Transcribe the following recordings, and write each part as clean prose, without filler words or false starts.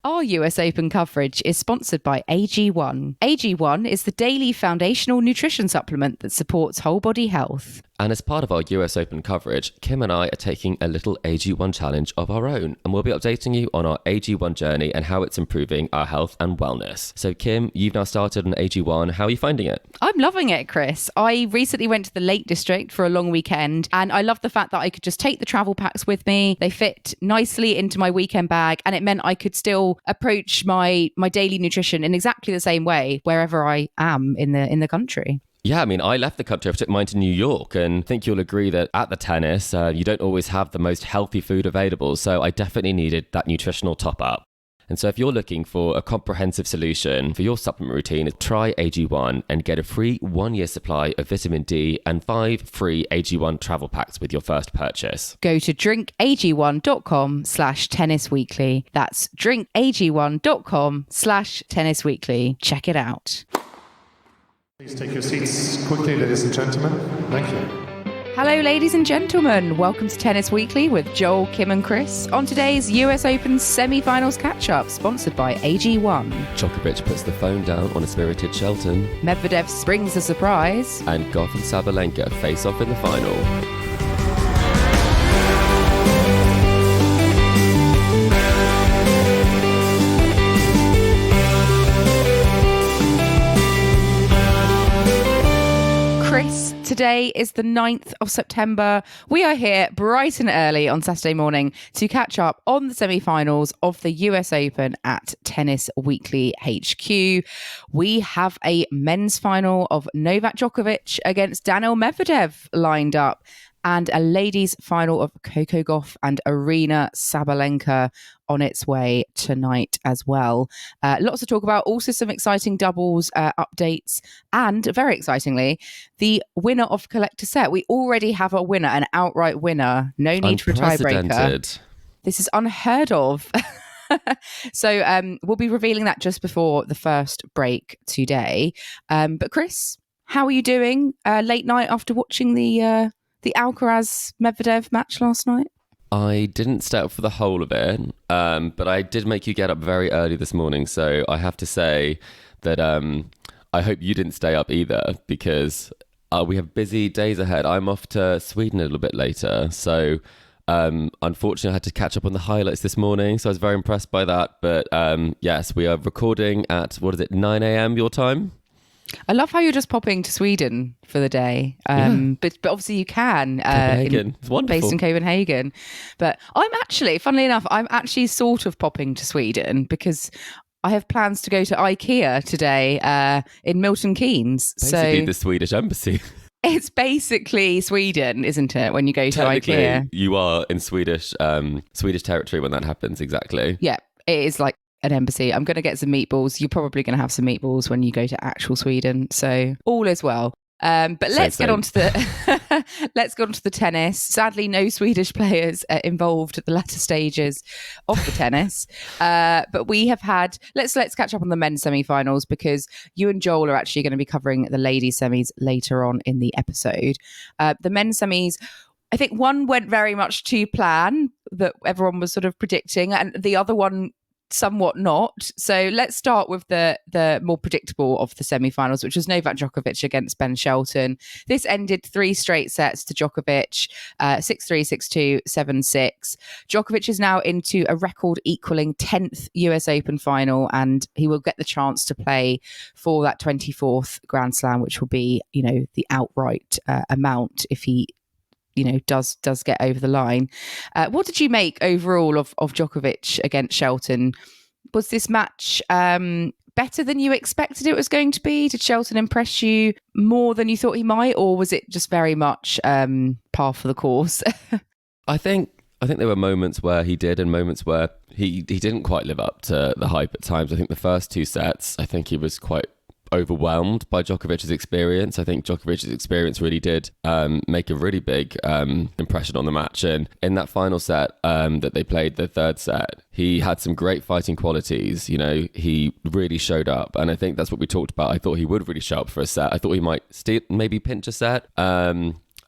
Our US Open coverage is sponsored by AG1. AG1 is the daily foundational nutrition supplement that supports whole body health. And as part of our US Open coverage, Kim and I are taking a little AG1 challenge of our own, and we'll be updating you on our AG1 journey and how it's improving our health and wellness. So Kim, you've now started on AG1. How are you finding it? I'm loving it, Chris. I recently went to the Lake District for a long weekend, and I love the fact that I could just take the travel packs with me. They fit nicely into my weekend bag, and it meant I could still approach my daily nutrition in exactly the same way wherever I am in the country. Yeah, I mean, I left the country. I took mine to New York, and I think you'll agree that at the tennis, you don't always have the most healthy food available. So I definitely needed that nutritional top up. And so if you're looking for a comprehensive solution for your supplement routine, try AG1 and get a free 1-year supply of vitamin D and 5 free AG1 travel packs with your first purchase. Go to drinkag1.com/tennisweekly. That's drinkag1.com/tennisweekly. Check it out. Please take your seats quickly, ladies and gentlemen. Thank you. Hello, ladies and gentlemen. Welcome to Tennis Weekly with Joel, Kim and Chris on today's US Open semi-finals catch-up, sponsored by AG1. Djokovic puts the phone down on a spirited Shelton. Medvedev springs a surprise. And Guaff and Sabalenka face off in the final. Chris, today is the 9th of September. We are here bright and early on Saturday morning to catch up on the semi-finals of the US Open at Tennis Weekly HQ. We have a men's final of Novak Djokovic against Daniil Medvedev lined up, and a ladies' final of Coco Gauff and Aryna Sabalenka on its way tonight as well. Lots to talk about. Also some exciting doubles updates. And very excitingly, the winner of Collector Set. We already have a winner, an outright winner. No need for a tiebreaker. This is unheard of. So we'll be revealing that just before the first break today. But Chris, how are you doing late night after watching the Alcaraz Medvedev match last night? I didn't stay up for the whole of it, but I did make you get up very early this morning. So I have to say that I hope you didn't stay up either, because we have busy days ahead. I'm off to Sweden a little bit later. So unfortunately, I had to catch up on the highlights this morning. So I was very impressed by that. But yes, we are recording at, 9 a.m. your time? I love how you're just popping to Sweden for the day. But obviously you can. Copenhagen. It's wonderful. Based in Copenhagen. But funnily enough, I'm actually sort of popping to Sweden because I have plans to go to IKEA today in Milton Keynes. Basically the Swedish embassy. It's basically Sweden, isn't it, when you go to IKEA? You are in Swedish territory when that happens, exactly. Yeah, it is like an embassy. I'm going to get some meatballs. You're probably going to have some meatballs when you go to actual Sweden. So all is well. But let's get on to the tennis. Sadly, no Swedish players involved at the latter stages of the tennis. But we have had. Let's catch up on the men's semi-finals, because you and Joel are actually going to be covering the ladies' semis later on in the episode. The men's semis, I think one went very much to plan that everyone was sort of predicting, and the other one somewhat not. So let's start with the more predictable of the semi-finals, which was Novak Djokovic against Ben Shelton. This ended 3 straight sets to Djokovic, 6-3, 6-2, 7-6. Djokovic is now into a record equaling 10th US Open final, and he will get the chance to play for that 24th Grand Slam, which will be, the outright amount if he does get over the line. What did you make overall of Djokovic against Shelton? Was this match better than you expected it was going to be? Did Shelton impress you more than you thought he might, or was it just very much par for the course? I think there were moments where he did and moments where he didn't quite live up to the hype at times. I think the first 2 sets, I think he was quite overwhelmed by Djokovic's experience. I think Djokovic's experience really did make a really big impression on the match. And in that final set that they played, the third set, he had some great fighting qualities. He really showed up. And I think that's what we talked about. I thought he would really show up for a set. I thought he might maybe pinch a set.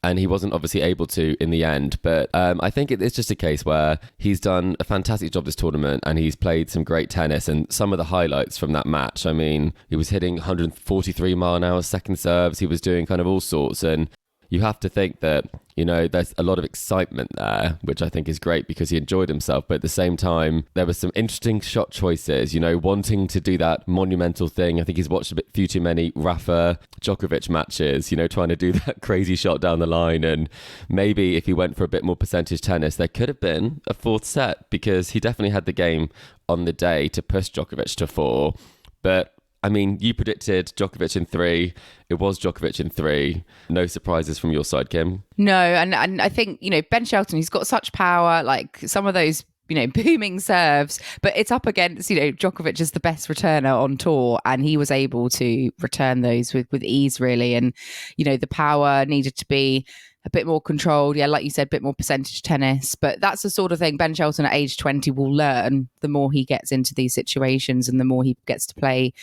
and he wasn't obviously able to in the end. But I think it's just a case where he's done a fantastic job this tournament, and he's played some great tennis. And some of the highlights from that match, I mean, he was hitting 143 mile an hour second serves. He was doing kind of all sorts, and you have to think that, you know, there's a lot of excitement there, which I think is great because he enjoyed himself. But at the same time, there were some interesting shot choices, you know, wanting to do that monumental thing. I think he's watched a few too many Rafa Djokovic matches, you know, trying to do that crazy shot down the line. And maybe if he went for a bit more percentage tennis, there could have been a fourth set, because he definitely had the game on the day to push Djokovic to 4. But I mean, you predicted Djokovic in 3. It was Djokovic in 3. No surprises from your side, Kim? No, and I think, you know, Ben Shelton, he's got such power, like some of those, you know, booming serves, but it's up against, you know, Djokovic is the best returner on tour, and he was able to return those with ease, really. And, you know, the power needed to be a bit more controlled. Yeah, like you said, a bit more percentage tennis. But that's the sort of thing Ben Shelton at age 20 will learn the more he gets into these situations and the more he gets to play,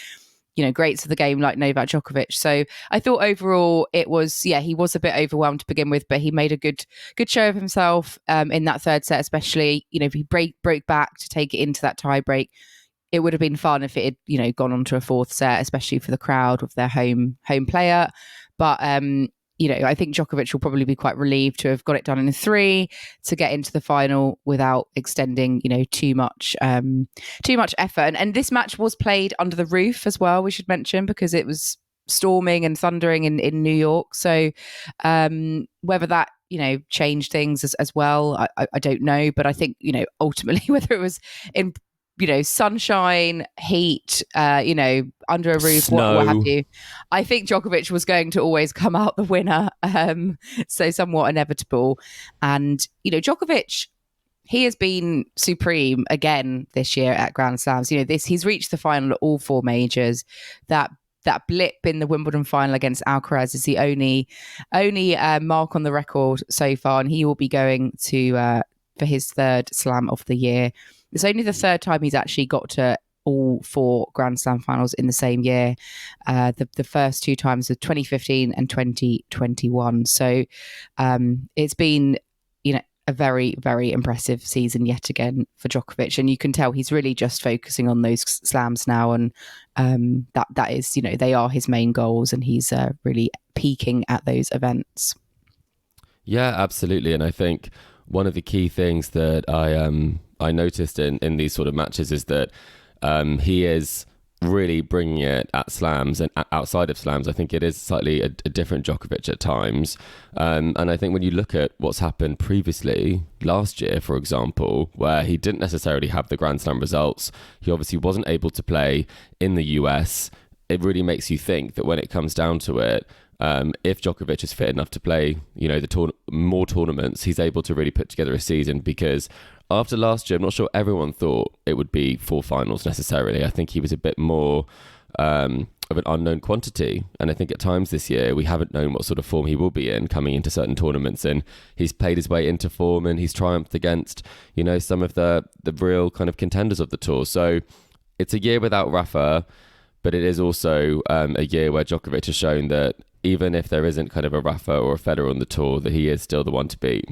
you know, greats of the game like Novak Djokovic. So I thought overall it was, yeah, he was a bit overwhelmed to begin with, but he made a good show of himself in that third set, especially, you know, if he broke back to take it into that tie break. It would have been fun if it had, you know, gone on to a fourth set, especially for the crowd with their home player. But you know, I think Djokovic will probably be quite relieved to have got it done in 3 to get into the final without extending, you know, too much effort. And this match was played under the roof as well, we should mention, because it was storming and thundering in New York. So whether that, you know, changed things as well, I don't know. But I think, you know, ultimately whether it was in, you know, sunshine, heat, you know, under a roof, what have you, I think Djokovic was going to always come out the winner. So somewhat inevitable. And, you know, Djokovic, he has been supreme again this year at Grand Slams. You know, he's reached the final at all 4 majors. That blip in the Wimbledon final against Alcaraz is the only mark on the record so far, and he will be going to for his 3rd Slam of the year. It's only the 3rd time he's actually got to all 4 Grand Slam finals in the same year. The first 2 times were 2015 and 2021. So it's been, you know, a very, very impressive season yet again for Djokovic. And you can tell he's really just focusing on those slams now. And that is, you know, they are his main goals, and he's really peaking at those events. Yeah, absolutely. And I think one of the key things that I noticed in these sort of matches is that he is really bringing it at slams and outside of slams. I think it is slightly a different Djokovic at times. And I think when you look at what's happened previously, last year, for example, where he didn't necessarily have the Grand Slam results, he obviously wasn't able to play in the US. It really makes you think that when it comes down to it, if Djokovic is fit enough to play, you know, more tournaments, he's able to really put together a season. Because after last year, I'm not sure everyone thought it would be 4 finals necessarily. I think he was a bit more of an unknown quantity. And I think at times this year, we haven't known what sort of form he will be in coming into certain tournaments. And he's played his way into form, and he's triumphed against, you know, some of the real kind of contenders of the tour. So it's a year without Rafa, but it is also a year where Djokovic has shown that even if there isn't kind of a Rafa or a Federer on the tour, that he is still the one to beat.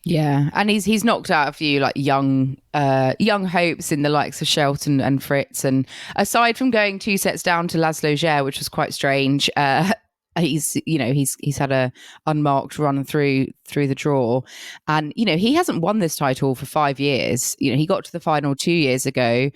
Yeah, and he's knocked out a few like young hopes in the likes of Shelton and Fritz. And aside from going 2 sets down to Laszlo Djere, which was quite strange, he's had a unmarked run through the draw, and you know he hasn't won this title for 5 years. You know, he got to the final 2 years ago,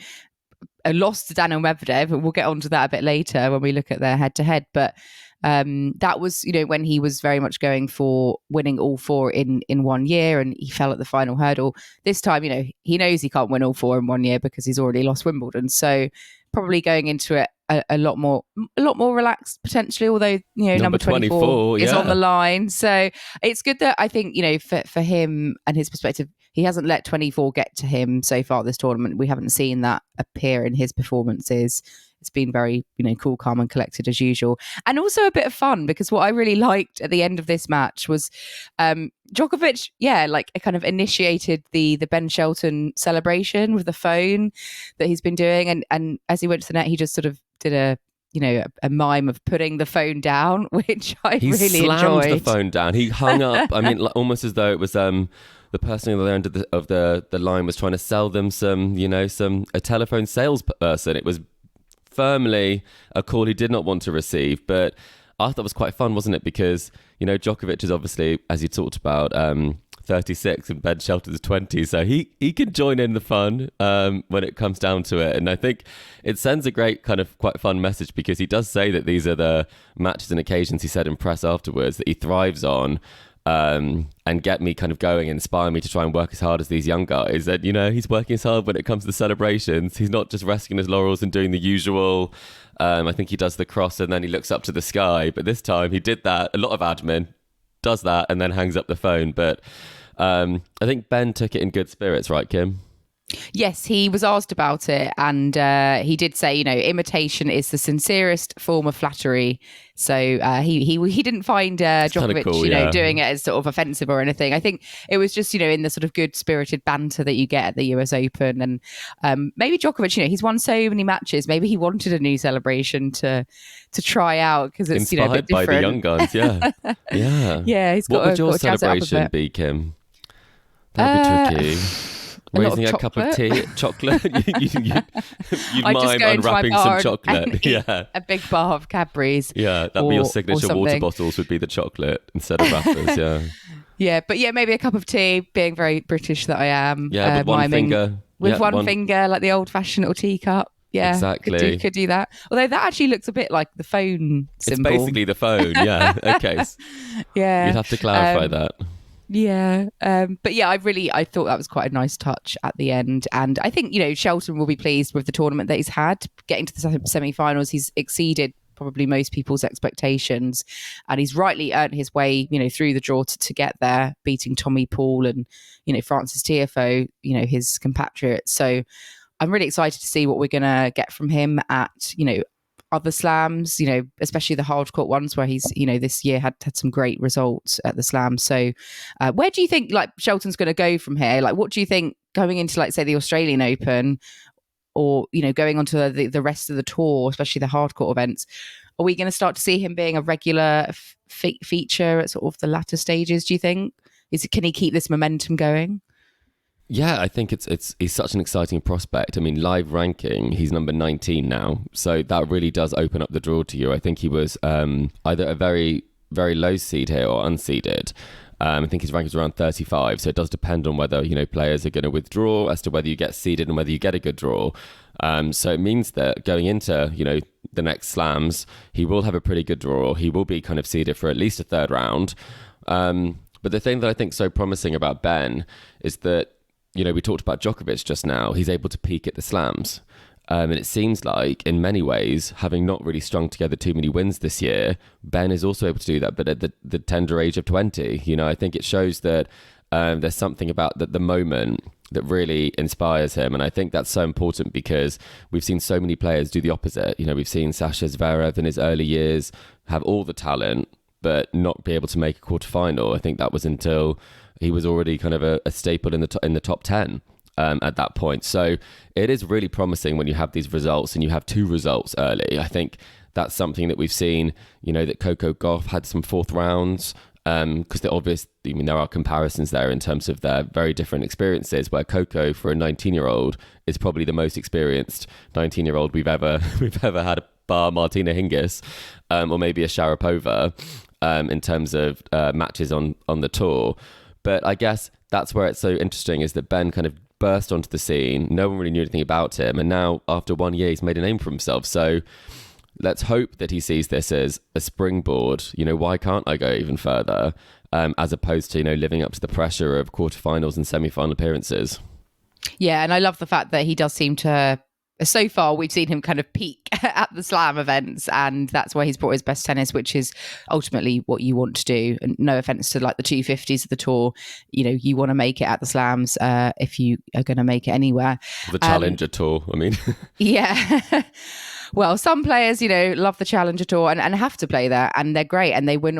lost to Daniil Medvedev, and we'll get onto that a bit later when we look at their head-to-head. But that was, you know, when he was very much going for winning all 4 in 1 year, and he fell at the final hurdle. This time, you know, he knows he can't win all 4 in 1 year because he's already lost Wimbledon. So probably going into it a lot more relaxed potentially, although, you know, number 24 is on the line. So it's good that I think, you know, for him and his perspective, he hasn't let 24 get to him so far this tournament. We haven't seen that appear in his performances. It's been very, you know, cool, calm and collected as usual. And also a bit of fun, because what I really liked at the end of this match was Djokovic, like kind of initiated the Ben Shelton celebration with the phone that he's been doing. And as he went to the net, he just sort of did a a mime of putting the phone down, which I he really slammed enjoyed. the phone down. He hung up. I mean, almost as though it was the person on the other end of the line was trying to sell them a telephone salesperson. It was firmly a call he did not want to receive. But I thought it was quite fun, wasn't it? Because Djokovic is obviously, as you talked about, 36 and Ben Shelton's 20, so he can join in the fun when it comes down to it. And I think it sends a great kind of quite fun message, because he does say that these are the matches and occasions, he said in press afterwards, that he thrives on, and get me kind of going, inspire me to try and work as hard as these young guys. And he's working as hard when it comes to celebrations. He's not just resting his laurels and doing the usual. I think he does the cross and then he looks up to the sky, but this time he did that, a lot of admin, does that and then hangs up the phone. But I think Ben took it in good spirits, right, Kim? Yes, he was asked about it, and he did say, imitation is the sincerest form of flattery. So he didn't find Djokovic, cool, doing it as sort of offensive or anything. I think it was just, in the sort of good spirited banter that you get at the US Open. And maybe Djokovic, he's won so many matches. Maybe he wanted a new celebration to try out, because it's inspired a bit different. by the young guns. Yeah, yeah, yeah. He's got. What would your got celebration be, Kim? That'd be tricky. Raising a cup of tea, chocolate. You'd mime unwrapping some chocolate. Yeah, a big bar of Cadbury's. Yeah, that'd be your signature water bottles. Would be the chocolate instead of wrappers. Yeah. Yeah, but maybe a cup of tea. Being very British that I am. Yeah, with one finger. With one finger, like the old-fashioned little teacup. Yeah, exactly. Could do that. Although that actually looks a bit like the phone symbol. It's basically the phone. Yeah. Okay. Yeah. You'd have to clarify that. Yeah. But yeah, I thought that was quite a nice touch at the end. And I think, Shelton will be pleased with the tournament that he's had. Getting to the semi-finals, he's exceeded probably most people's expectations. And he's rightly earned his way, through the draw to get there, beating Tommy Paul and, Francis Tiafoe, his compatriot. So I'm really excited to see what we're going to get from him at, other slams, especially the hard court ones where he's, this year had some great results at the slam. So where do you think Shelton's going to go from here? What do you think going into say the Australian Open or, going on to the rest of the tour, especially the hard court events? Are we going to start to see him being a regular feature at sort of the latter stages, do you think? Can he keep this momentum going? Yeah, I think he's such an exciting prospect. I mean, live ranking, he's number 19 now. So that really does open up the draw to you. I think he was either a very, very low seed here or unseeded. I think his rank is around 35. So it does depend on whether, players are going to withdraw as to whether you get seeded and whether you get a good draw. So it means that going into, the next slams, he will have a pretty good draw. He will be kind of seeded for at least a third round. But the thing that I think is so promising about Ben is that, we talked about Djokovic just now. He's able to peak at the slams. And it seems like, in many ways, having not really strung together too many wins this year, Ben is also able to do that, but at the tender age of 20. I think it shows that there's something about the moment that really inspires him. And I think that's so important because we've seen so many players do the opposite. We've seen Sasha Zverev in his early years have all the talent, but not be able to make a quarterfinal. I think that was until he was already kind of a staple in the top 10 at that point. So it is really promising when you have these results and you have two results early. I think that's something that we've seen, that Coco Gauff had some fourth rounds because there are comparisons there in terms of their very different experiences, where Coco, for a 19-year-old, is probably the most experienced 19-year-old we've ever had, bar Martina Hingis or maybe a Sharapova in terms of matches on the tour. But I guess that's where it's so interesting, is that Ben kind of burst onto the scene. No one really knew anything about him. And now, after 1 year, he's made a name for himself. So let's hope that he sees this as a springboard. Why can't I go even further? As opposed to, living up to the pressure of quarterfinals and semi-final appearances. Yeah, and I love the fact that he does seem to... So far, we've seen him kind of peak at the slam events, and that's where he's brought his best tennis, which is ultimately what you want to do. And no offense to the 250s of the tour, you want to make it at the slams if you are going to make it anywhere. The Challenger Tour, I mean. Yeah. Well, some players, love the Challenger Tour and have to play there, and they're great, and they win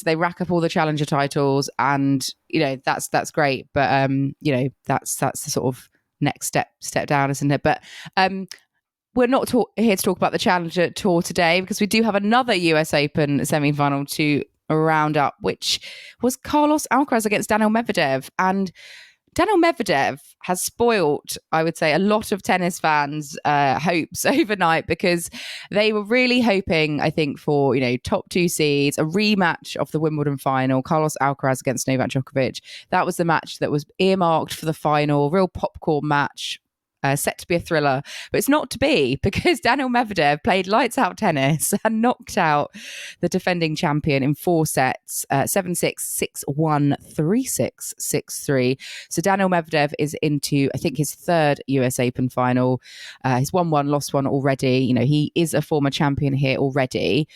they rack up all the Challenger titles, and that's great. But that's the sort of next step down, isn't it? But we're not here to talk about the Challenger Tour today because we do have another US Open semi-final to round up, which was Carlos Alcaraz against Daniil Medvedev. And Daniil Medvedev has spoilt, I would say, a lot of tennis fans' hopes overnight because they were really hoping, I think, for, top 2 seeds, a rematch of the Wimbledon final, Carlos Alcaraz against Novak Djokovic. That was the match that was earmarked for the final, real popcorn match. Set to be a thriller, but it's not to be because Daniil Medvedev played lights out tennis and knocked out the defending champion in 4 sets, 7-6, 6-1, 3-6, 6-3. So Daniil Medvedev is into, I think, his 3rd US Open final. He's won 1, lost 1 already. He is a former champion here already,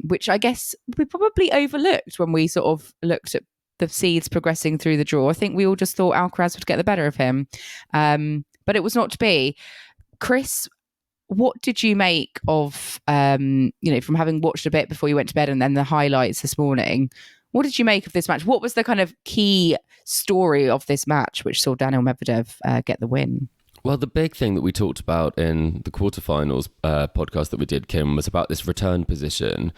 which I guess we probably overlooked when we sort of looked at the seeds progressing through the draw. I think we all just thought Alcaraz would get the better of him. But it was not to be. Chris, what did you make of, from having watched a bit before you went to bed and then the highlights this morning? What did you make of this match? What was the kind of key story of this match which saw Daniil Medvedev get the win? Well, the big thing that we talked about in the quarterfinals podcast that we did, Kim, was about this return position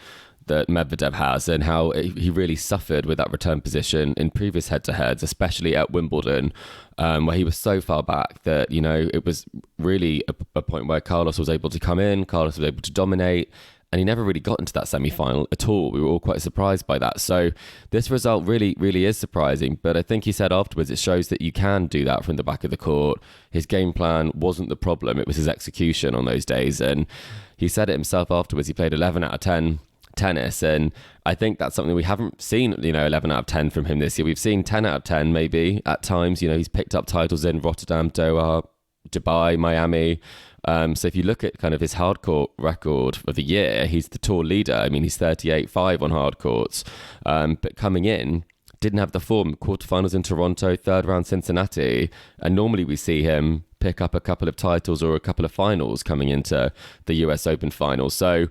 that Medvedev has and how he really suffered with that return position in previous head-to-heads, especially at Wimbledon, where he was so far back that, it was really a point where Carlos was able to come in, Carlos was able to dominate, and he never really got into that semi-final at all. We were all quite surprised by that. So this result really, really is surprising. But I think he said afterwards, it shows that you can do that from the back of the court. His game plan wasn't the problem. It was his execution on those days. And he said it himself afterwards. He played 11 out of 10 tennis, and I think that's something we haven't seen 11 out of 10 from him this year. We've seen 10 out of 10 maybe at times. He's picked up titles in Rotterdam, Doha, Dubai, Miami. So if you look at kind of his hard court record of the year, he's the tour leader. I mean, he's 38-5 on hard courts, but coming in didn't have the form. Quarterfinals in Toronto, 3rd round Cincinnati, and normally we see him pick up a couple of titles or a couple of finals coming into the US Open final. So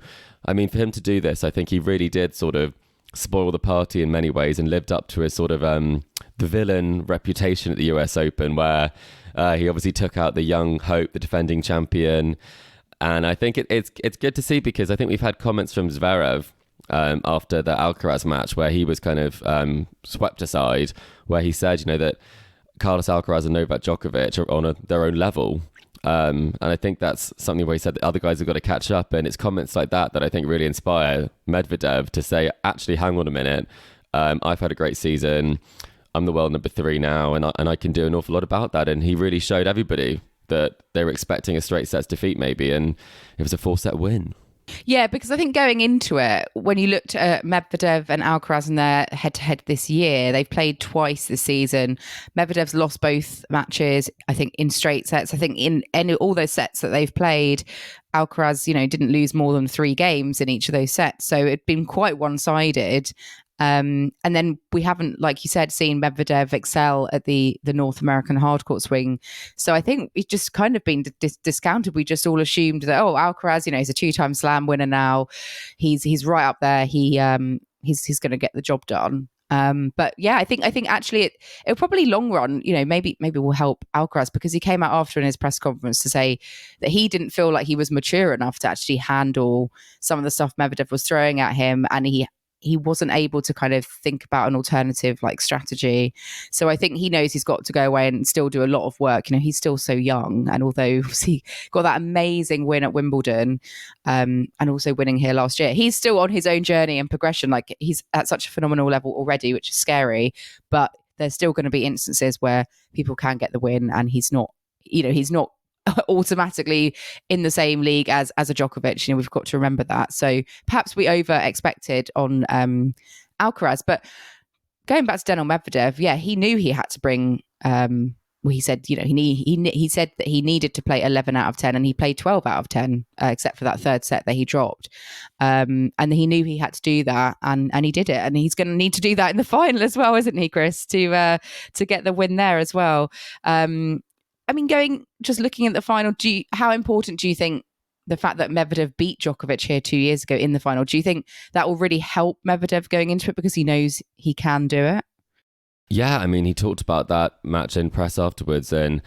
I mean, for him to do this, I think he really did sort of spoil the party in many ways and lived up to his sort of the villain reputation at the US Open, where he obviously took out the young hope, the defending champion. And I think it's good to see, because I think we've had comments from Zverev after the Alcaraz match where he was kind of swept aside, where he said, that Carlos Alcaraz and Novak Djokovic are on their own level. And I think that's something where he said that other guys have got to catch up, and it's comments like that I think really inspire Medvedev to say, actually, hang on a minute, I've had a great season, I'm the world number 3 now, and I can do an awful lot about that. And he really showed everybody that they were expecting a straight sets defeat maybe, and it was a 4-set win. Yeah, because I think going into it, when you looked at Medvedev and Alcaraz in their head-to-head this year, they've played twice this season. Medvedev's lost both matches, I think, in straight sets. I think in all those sets that they've played, Alcaraz, didn't lose more than 3 games in each of those sets. So it'd been quite one-sided. And then we haven't, like you said, seen Medvedev excel at the North American hardcourt swing. So I think it's just kind of been discounted. We just all assumed that, Alcaraz, he's a 2-time slam winner now. He's right up there. He's going to get the job done. But yeah, I think actually it'll probably long run, maybe will help Alcaraz, because he came out after in his press conference to say that he didn't feel like he was mature enough to actually handle some of the stuff Medvedev was throwing at him, and he wasn't able to kind of think about an alternative strategy. So I think he knows he's got to go away and still do a lot of work. He's still so young. And although he got that amazing win at Wimbledon and also winning here last year, he's still on his own journey and progression. He's at such a phenomenal level already, which is scary. But there's still going to be instances where people can get the win and he's not automatically in the same league as a Djokovic. We've got to remember that. So perhaps we over expected on Alcaraz. But going back to Daniil Medvedev, yeah, he knew he had to bring he said he said that he needed to play 11 out of 10, and he played 12 out of 10 except for that 3rd set that he dropped, and he knew he had to do that, and he did it, and he's going to need to do that in the final as well, isn't he, Chris, to get the win there as well. I mean, looking at the final, how important do you think the fact that Medvedev beat Djokovic here 2 years ago in the final, do you think that will really help Medvedev going into it because he knows he can do it? Yeah, I mean, he talked about that match in press afterwards, and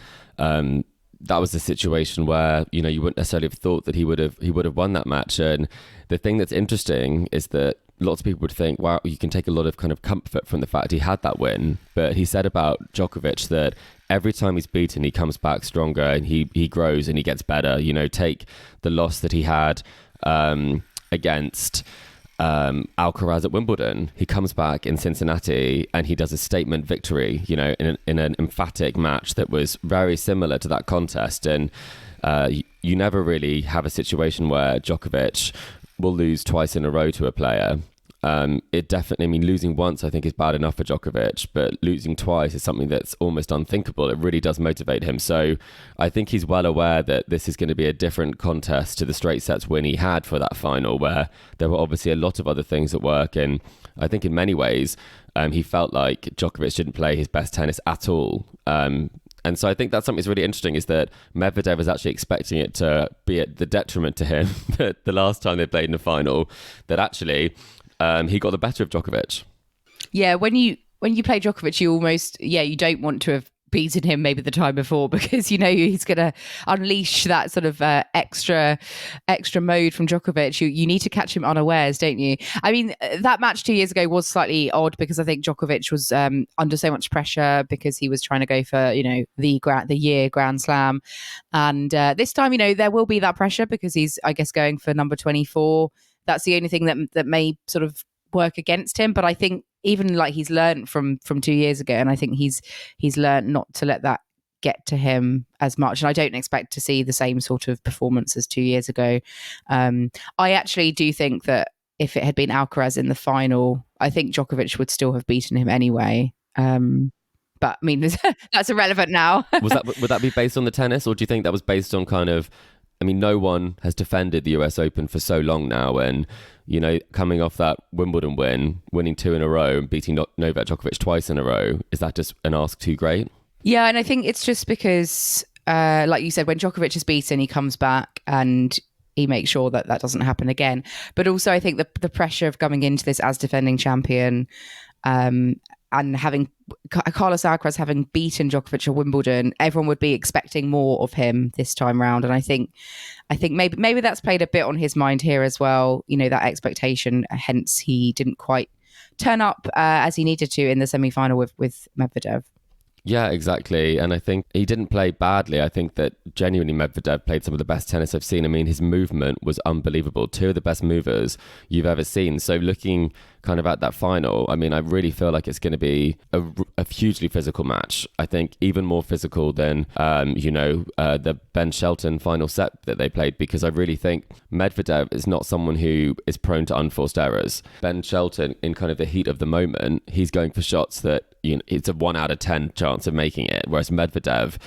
that was a situation where, you know, you wouldn't necessarily have thought that he would have won that match. And the thing that's interesting is that lots of people would think, wow, you can take a lot of kind of comfort from the fact he had that win. But he said about Djokovic that every time he's beaten, he comes back stronger and he grows and he gets better. You know, take the loss that he had against Alcaraz at Wimbledon. He comes back in Cincinnati and he does a statement victory, you know, in an emphatic match that was very similar to that contest. And you never really have a situation where Djokovic will lose twice in a row to a player. It definitely, I mean, losing once I think is bad enough for Djokovic, but losing twice is something that's almost unthinkable. It really does motivate him. So I think he's well aware that this is going to be a different contest to the straight sets win he had for that final, where there were obviously a lot of other things at work. And I think in many ways, he felt like Djokovic didn't play his best tennis at all. And so I think that's something that's really interesting, is that Medvedev was actually expecting it to be at the detriment to him that the last time they played in the final, that actually he got the better of Djokovic. Yeah, when you play Djokovic, you almost, you don't want to have beaten him maybe the time before, because you know he's going to unleash that sort of extra mode from Djokovic. You need to catch him unawares, don't you? I mean, that match 2 years ago was slightly odd because I think Djokovic was under so much pressure because he was trying to go for, you know, the year Grand Slam, and this time, you know, there will be that pressure because he's, I guess, going for number 24. That's the only thing that may sort of work against him. But I think even like he's learned from 2 years ago, and I think he's learned not to let that get to him as much. And I don't expect to see the same sort of performance as 2 years ago. I actually do think that if it had been Alcaraz in the final, I think Djokovic would still have beaten him anyway. But I mean, that's irrelevant now. Would that be based on the tennis, or do you think that was based on kind of, I mean, no one has defended the US Open for so long now, and, you know, coming off that Wimbledon win, winning 2 in a row and beating Novak Djokovic twice in a row, is that just an ask too great? Yeah, and I think it's just because, like you said, when Djokovic is beaten, he comes back and he makes sure that doesn't happen again. But also, I think the pressure of coming into this as defending champion, and having Carlos Alcaraz having beaten Djokovic at Wimbledon, everyone would be expecting more of him this time round. And I think maybe that's played a bit on his mind here as well. You know, that expectation. Hence, he didn't quite turn up as he needed to in the semi-final with Medvedev. Yeah, exactly. And I think he didn't play badly. I think that genuinely Medvedev played some of the best tennis I've seen. I mean, his movement was unbelievable. 2 of the best movers you've ever seen. So looking kind of at that final, I mean, I really feel like it's going to be a hugely physical match. I think even more physical than, the Ben Shelton final set that they played, because I really think Medvedev is not someone who is prone to unforced errors. Ben Shelton, in kind of the heat of the moment, he's going for shots that, you know, it's a 1 out of 10 chance of making it, whereas Medvedev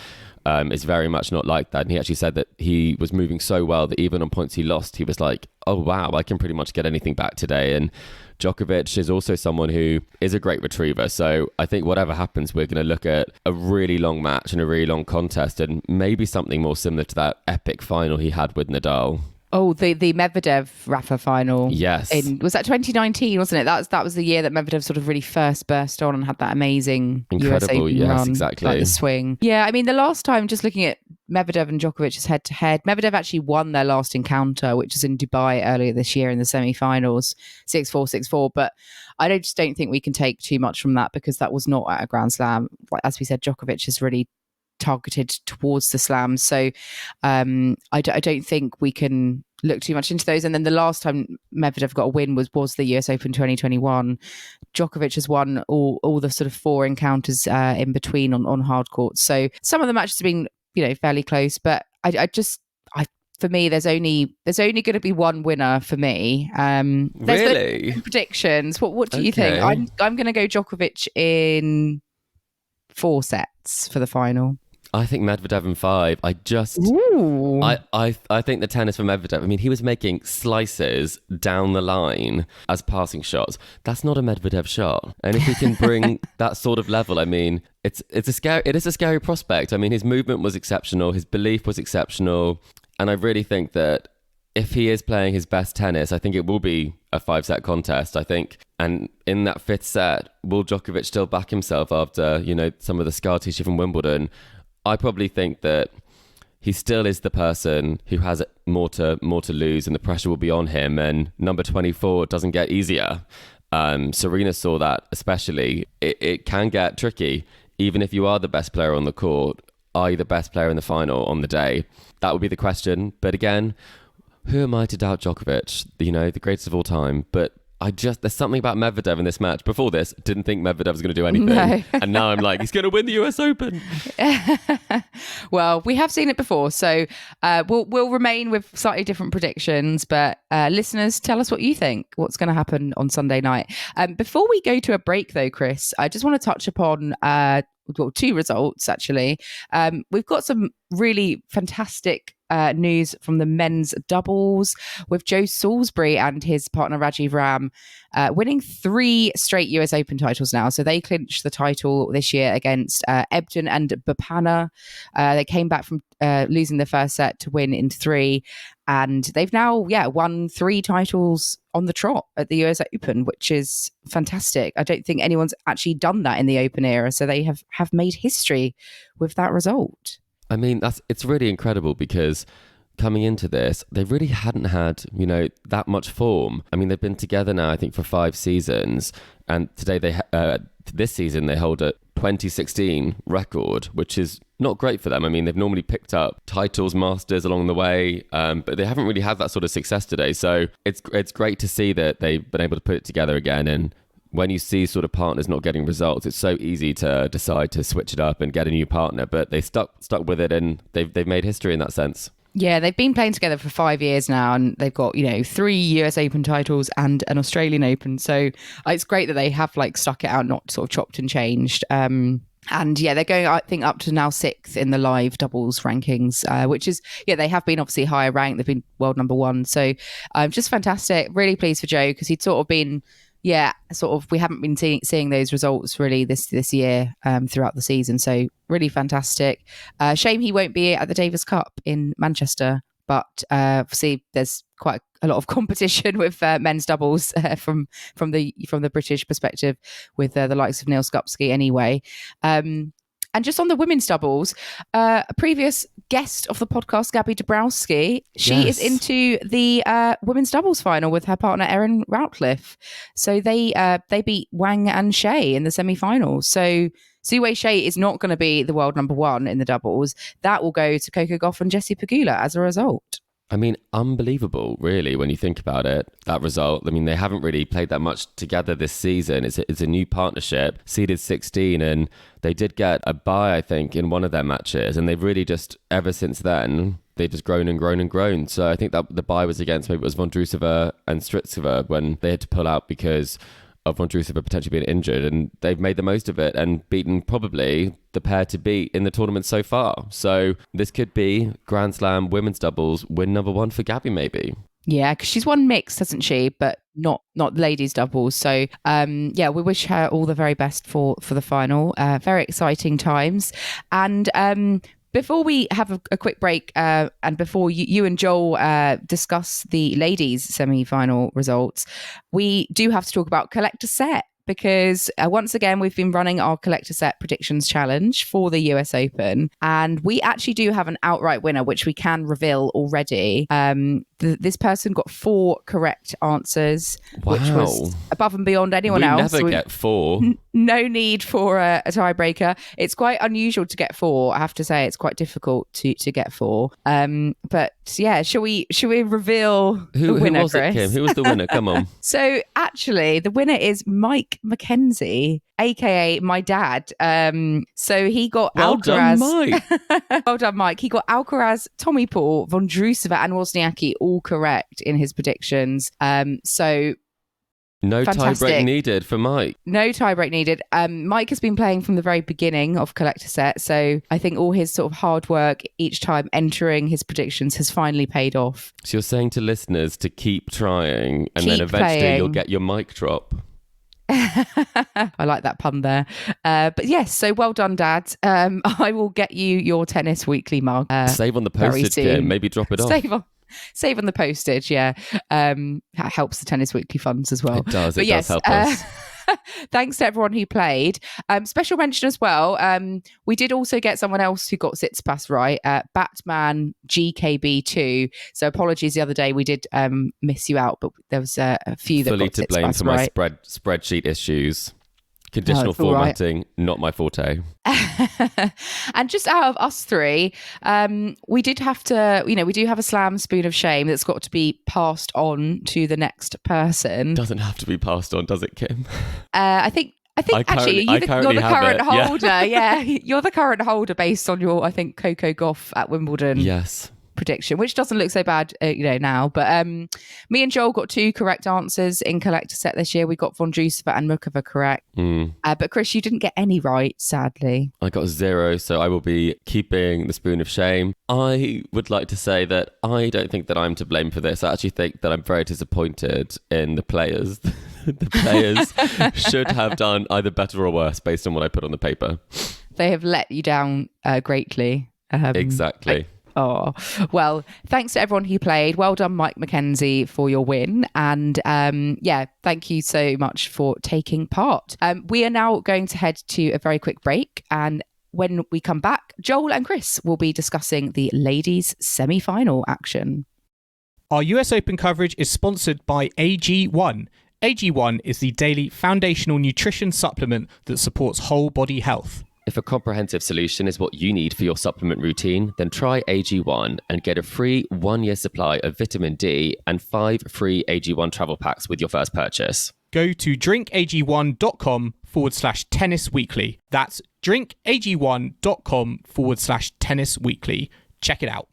is very much not like that. And he actually said that he was moving so well that even on points he lost, he was like, oh wow, I can pretty much get anything back today. And Djokovic is also someone who is a great retriever. So I think whatever happens, we're going to look at a really long match and a really long contest, and maybe something more similar to that epic final he had with Nadal. Oh, the Medvedev-Rafa final. Yes. Was that 2019, wasn't it? That was the year that Medvedev sort of really first burst on and had that amazing incredible US Open run, exactly. like the swing. Yeah, I mean, the last time, just looking at Medvedev and Djokovic's head-to-head, Medvedev actually won their last encounter, which was in Dubai earlier this year in the semi-finals, 6-4, 6-4. But I just don't think we can take too much from that, because that was not at a Grand Slam. Like, as we said, Djokovic is really targeted towards the slams. So I don't think we can look too much into those. And then the last time Medvedev got a win was the US Open 2021. Djokovic has won all the sort of 4 encounters in between on hard courts. So some of the matches have been, you know, fairly close, but for me, there's only going to be one winner for me. Really? No predictions. What do you think? I'm going to go Djokovic in 4 sets for the final. I think Medvedev in 5. I think the tennis for Medvedev, I mean, he was making slices down the line as passing shots. That's not a Medvedev shot. And if he can bring that sort of level, I mean, it is a scary prospect. I mean, his movement was exceptional. His belief was exceptional. And I really think that if he is playing his best tennis, I think it will be a 5-set contest, I think. And in that 5th set, will Djokovic still back himself after, you know, some of the scar tissue from Wimbledon? I probably think that he still is the person who has more to lose, and the pressure will be on him. And number 24 doesn't get easier. Serena saw that especially. It can get tricky, even if you are the best player on the court. Are you the best player in the final on the day? That would be the question. But again, who am I to doubt Djokovic? The greatest of all time. But there's something about Medvedev in this match. Before this, didn't think Medvedev was going to do anything. No. And now I'm like, he's going to win the US Open. Well, we have seen it before. So we'll remain with slightly different predictions. But listeners, tell us what you think. What's going to happen on Sunday night? Before we go to a break, though, Chris, I just want to touch upon two results, actually. We've got some really fantastic news from the men's doubles with Joe Salisbury and his partner Rajeev Ram winning 3 straight US Open titles now. So they clinched the title this year against Ebden and Bapana. They came back from losing the first set to win in 3. And they've now, won 3 titles on the trot at the US Open, which is fantastic. I don't think anyone's actually done that in the Open era. So they have made history with that result. I mean, it's really incredible because coming into this, they really hadn't had, that much form. I mean, they've been together now, I think, for 5 seasons. And today this season, they hold a 2016 record, which is not great for them. I mean, they've normally picked up titles, masters along the way, but they haven't really had that sort of success today. So it's great to see that they've been able to put it together again. And when you see sort of partners not getting results, it's so easy to decide to switch it up and get a new partner. But they stuck with it, and they've made history in that sense. Yeah, they've been playing together for 5 years now, and they've got 3 US Open titles and an Australian Open. So it's great that they have stuck it out, not sort of chopped and changed. And they're going, I think, up to now 6th in the live doubles rankings, which is, they have been obviously higher ranked. They've been world number 1. So just fantastic. Really pleased for Joe, because he'd sort of been, we haven't been seeing those results really this year throughout the season. So really fantastic. Shame he won't be at the Davis Cup in Manchester, but obviously there's quite a lot of competition with men's doubles from the British perspective with the likes of Neil Skupski anyway. And just on the women's doubles, a previous guest of the podcast, Gaby Dabrowski, she is into the women's doubles final with her partner Erin Routliffe. So they beat Wang and Shea in the semi-finals. So Zhu Shea is not going to be the world number 1 in the doubles. That will go to Coco Gauff and Jessie Pegula as a result. I mean, unbelievable, really, when you think about it, that result. I mean, they haven't really played that much together this season. It's a new partnership, seeded 16, and they did get a bye, I think, in one of their matches. And they've really just, ever since then, they've just grown and grown and grown. So I think that the bye was against, maybe it was Vondrousova and Strycova when they had to pull out because of Vondrousova potentially being injured, and they've made the most of it and beaten probably the pair to beat in the tournament so far. So this could be Grand Slam women's doubles win number 1 for Gaby, maybe. Yeah, because she's won mixed, hasn't she? But not ladies doubles. So we wish her all the very best for the final. Very exciting times. And before we have a quick break and before you and Joel discuss the ladies' semi-final results, we do have to talk about Collector Set, because once again, we've been running our Collector Set predictions challenge for the US Open, and we actually do have an outright winner, which we can reveal already. This person got 4 correct answers, which was above and beyond anyone else. We never get 4. No need for a tiebreaker. It's quite unusual to get 4. I have to say, it's quite difficult to get 4. But yeah, shall we reveal the winner, who was Chris? it, Kim? Who was the winner? Come on. So actually, the winner is Mike McKenzie, aka my dad. So he got Alcaraz. Done, Mike. Well done, Mike. He got Alcaraz, Tommy Paul, Vondrousova, and Wozniacki all correct in his predictions. So no fantastic. Tiebreak needed for Mike. No tiebreak needed. Mike has been playing from the very beginning of Collector Set, so I think all his sort of hard work each time entering his predictions has finally paid off. So you're saying to listeners to keep trying, and Keep then eventually playing. You'll get your mic drop. I like that pun there. But yes, so well done, Dad. I will get you your Tennis Weekly mug. Save on the postage, Kim. Maybe drop it off. Save on the postage, yeah. That helps the Tennis Weekly funds as well. It does. It does help us. Thanks to everyone who played. Special mention as well. We did also get someone else who got Tsitsipas right, Batman GKB2. So apologies the other day, we did miss you out, but there was a few that fully got to blame Tsitsipas for right. my spreadsheet issues. Conditional formatting, not my forte. And just out of us three, we did have to, we do have a slam spoon of shame that's got to be passed on to the next person. Doesn't have to be passed on, does it, Kim? I think actually you're the current holder. Yeah, you're the current holder based on your, I think, Coco Gauff at Wimbledon. Yes. Prediction, which doesn't look so bad, now. But me and Joel got 2 correct answers in collector set this year. We got Vondrousova and Mukova correct. But Chris, you didn't get any right, sadly. I got 0, so I will be keeping the spoon of shame. I would like to say that I don't think that I'm to blame for this. I actually think that I'm very disappointed in the players. The players should have done either better or worse based on what I put on the paper. They have let you down greatly. Exactly. Oh, well, thanks to everyone who played. Well done, Mike McKenzie, for your win. And thank you so much for taking part. We are now going to head to a very quick break. And when we come back, Joel and Chris will be discussing the ladies' semi-final action. Our US Open coverage is sponsored by AG1. AG1 is the daily foundational nutrition supplement that supports whole body health. If a comprehensive solution is what you need for your supplement routine, then try AG1 and get a free 1-year supply of vitamin D and 5 free AG1 travel packs with your first purchase. Go to drinkag1.com/tennis weekly. That's drinkag1.com/tennis weekly. Check it out.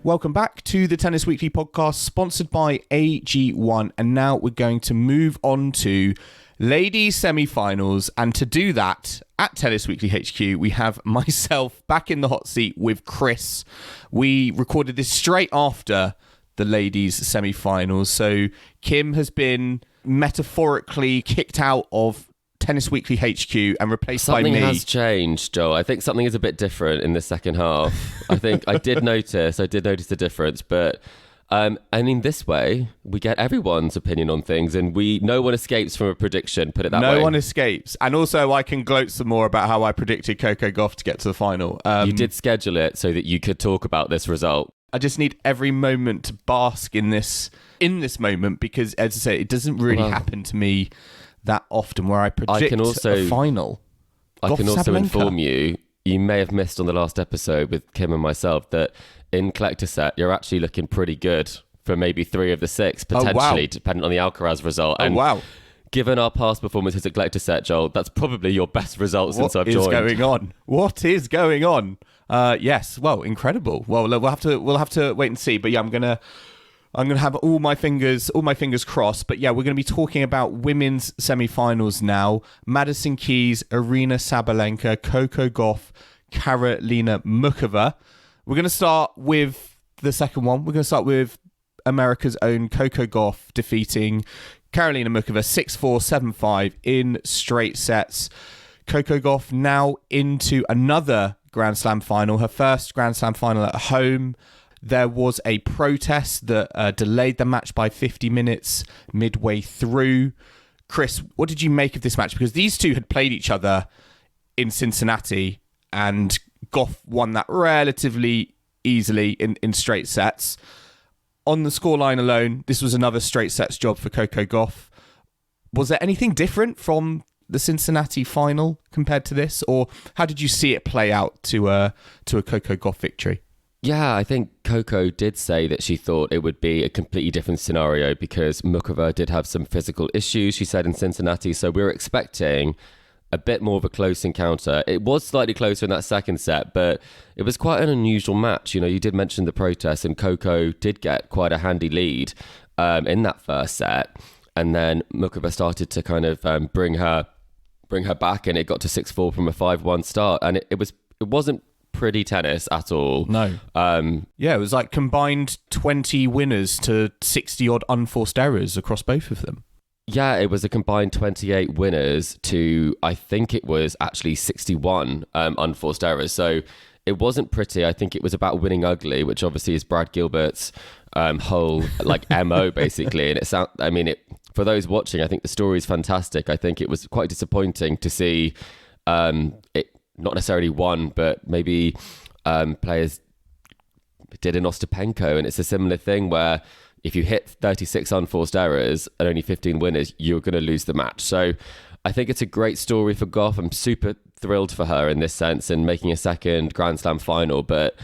Welcome back to the Tennis Weekly podcast, sponsored by AG1. And now we're going to move on to ladies semi-finals. And to do that, at Tennis Weekly HQ, we have myself back in the hot seat with Chris. We recorded this straight after the ladies semi-finals. So Kim has been metaphorically kicked out of Tennis Weekly HQ and replaced by me. Something has changed, Joel. I think something is a bit different in the second half. I think I did notice the difference, but this way we get everyone's opinion on things, and no one escapes from a prediction. Put it that way. No one escapes, and also I can gloat some more about how I predicted Coco Gauff to get to the final. You did schedule it so that you could talk about this result. I just need every moment to bask in this moment, because, as I say, it doesn't really happen to me that often where I predict a final. I can also inform you may have missed on the last episode with Kim and myself that in collector set you're actually looking pretty good for maybe 3 of the 6 potentially, depending on the Alcaraz result. Given our past performances at collector set, Joel, that's probably your best result since I've joined. What is going on? Yes, well, incredible. Well, we'll have to wait and see. But yeah, I'm gonna have all my fingers crossed. But yeah, we're gonna be talking about women's semi-finals now. Madison Keys, Aryna Sabalenka, Coco Gauff, Karolina Mukova. We're gonna start with the second one. We're gonna start with America's own Coco Gauff defeating Karolina Mukova 6-4, 7-5 in straight sets. Coco Gauff now into another Grand Slam final, her first Grand Slam final at home. There was a protest that delayed the match by 50 minutes midway through. Chris, what did you make of this match? Because these two had played each other in Cincinnati, and Gauff won that relatively easily in straight sets. On the scoreline alone, this was another straight sets job for Coco Gauff. Was there anything different from the Cincinnati final compared to this, or how did you see it play out to a Coco Gauff victory? Yeah, I think Coco did say that she thought it would be a completely different scenario because Mukova did have some physical issues, she said, in Cincinnati. So we were expecting a bit more of a close encounter. It was slightly closer in that second set, but it was quite an unusual match. You know, you did mention the protest, and Coco did get quite a handy lead in that first set. And then Mukova started to kind of bring her back, and it got to 6-4 from a 5-1 start. And it wasn't pretty tennis at all. No. Yeah, it was like combined 20 winners to 60 odd unforced errors across both of them. Yeah, it was a combined 28 winners to, I think it was actually 61 unforced errors. So it wasn't pretty. I think it was about winning ugly, which obviously is Brad Gilbert's whole like MO basically. And for those watching, I think the story is fantastic. I think it was quite disappointing to see it not necessarily won, but maybe players did an Ostapenko, and it's a similar thing where if you hit 36 unforced errors and only 15 winners, you're going to lose the match. So I think it's a great story for Gauff. I'm super thrilled for her in this sense and making a second Grand Slam final, but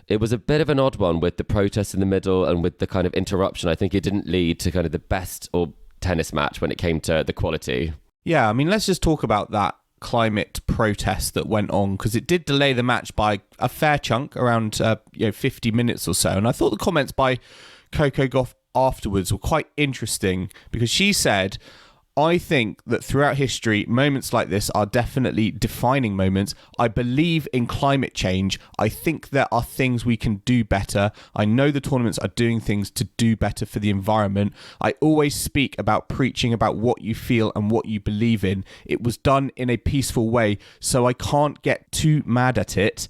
it was a bit of an odd one with the protest in the middle and with the kind of interruption. I think it didn't lead to kind of the best or tennis match when it came to the quality. Yeah, I mean, let's just talk about that climate protest that went on, because it did delay the match by a fair chunk, around 50 minutes or so. And I thought the comments by Coco Gauff afterwards were quite interesting, because she said, I think that throughout history, moments like this are definitely defining moments. I believe in climate change. I think there are things we can do better. I know the tournaments are doing things to do better for the environment. I always speak about preaching about what you feel and what you believe in. It was done in a peaceful way, so I can't get too mad at it.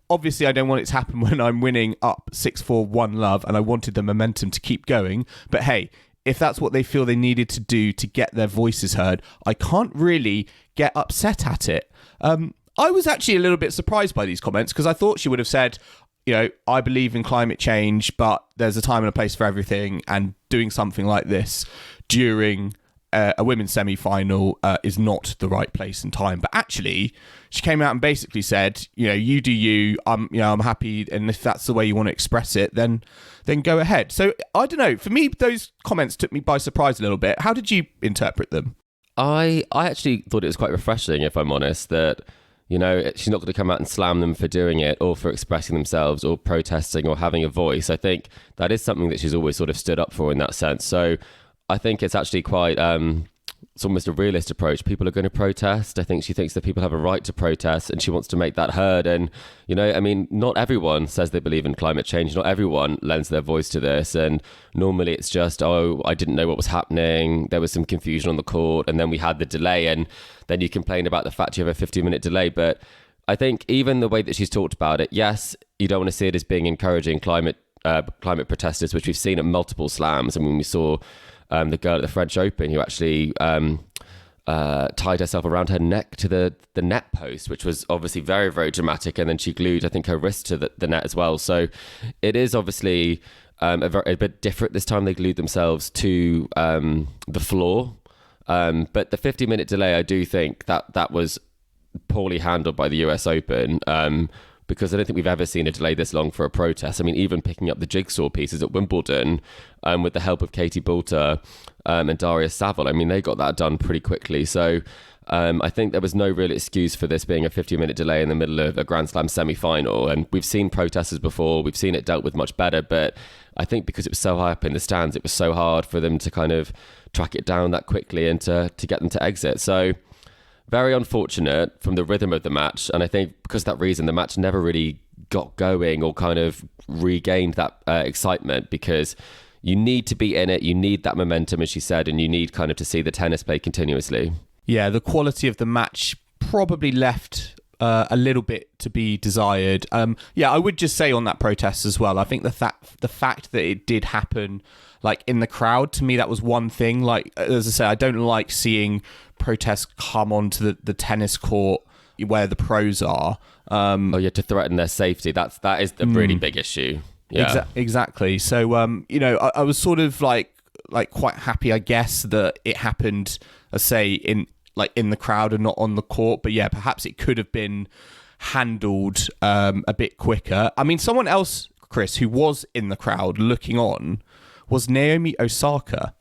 Obviously, I don't want it to happen when I'm winning up 6-4, 1-love, and I wanted the momentum to keep going. But hey, if that's what they feel they needed to do to get their voices heard, I can't really get upset at it. I was actually a little bit surprised by these comments, because I thought she would have said, I believe in climate change, but there's a time and a place for everything, and doing something like this during a women's semi-final is not the right place and time. But actually, she came out and basically said, you do you. I'm happy, and if that's the way you want to express it, then go ahead. So I don't know. For me, those comments took me by surprise a little bit. How did you interpret them? I actually thought it was quite refreshing, if I'm honest, that she's not going to come out and slam them for doing it or for expressing themselves or protesting or having a voice. I think that is something that she's always sort of stood up for in that sense. So I think it's actually quite, it's almost a realist approach. People are going to protest. I think she thinks that people have a right to protest, and she wants to make that heard. And, not everyone says they believe in climate change. Not everyone lends their voice to this. And normally it's just, I didn't know what was happening. There was some confusion on the court, and then we had the delay. And then you complain about the fact you have a 15-minute delay. But I think even the way that she's talked about it, yes, you don't want to see it as being encouraging climate protesters, which we've seen at multiple slams. I mean, we saw the girl at the French Open who actually tied herself around her neck to the net post, which was obviously very, very dramatic. And then she glued, I think, her wrist to the net as well. So it is obviously a bit different this time. They glued themselves to the floor. But the 50-minute delay, I do think that was poorly handled by the US Open. Because I don't think we've ever seen a delay this long for a protest. I mean, even picking up the jigsaw pieces at Wimbledon with the help of Katie Boulter and Darius Saville, I mean, they got that done pretty quickly. So I think there was no real excuse for this being a 50-minute delay in the middle of a Grand Slam semi-final. And we've seen protesters before. We've seen it dealt with much better. But I think because it was so high up in the stands, it was so hard for them to kind of track it down that quickly and to get them to exit. So very unfortunate from the rhythm of the match. And I think because of that reason, the match never really got going or kind of regained that excitement, because you need to be in it. You need that momentum, as she said, and you need kind of to see the tennis play continuously. Yeah, the quality of the match probably left a little bit to be desired. I would just say on that protest as well, I think the fact that it did happen like in the crowd, to me, that was one thing. Like, as I said, I don't like seeing protests come onto the tennis court where the pros are. To threaten their safety. That is a really big issue. Yeah, exactly. So, I was sort of like quite happy, I guess, that it happened, say, in the crowd and not on the court. But yeah, perhaps it could have been handled a bit quicker. I mean, someone else, Chris, who was in the crowd looking on was Naomi Osaka,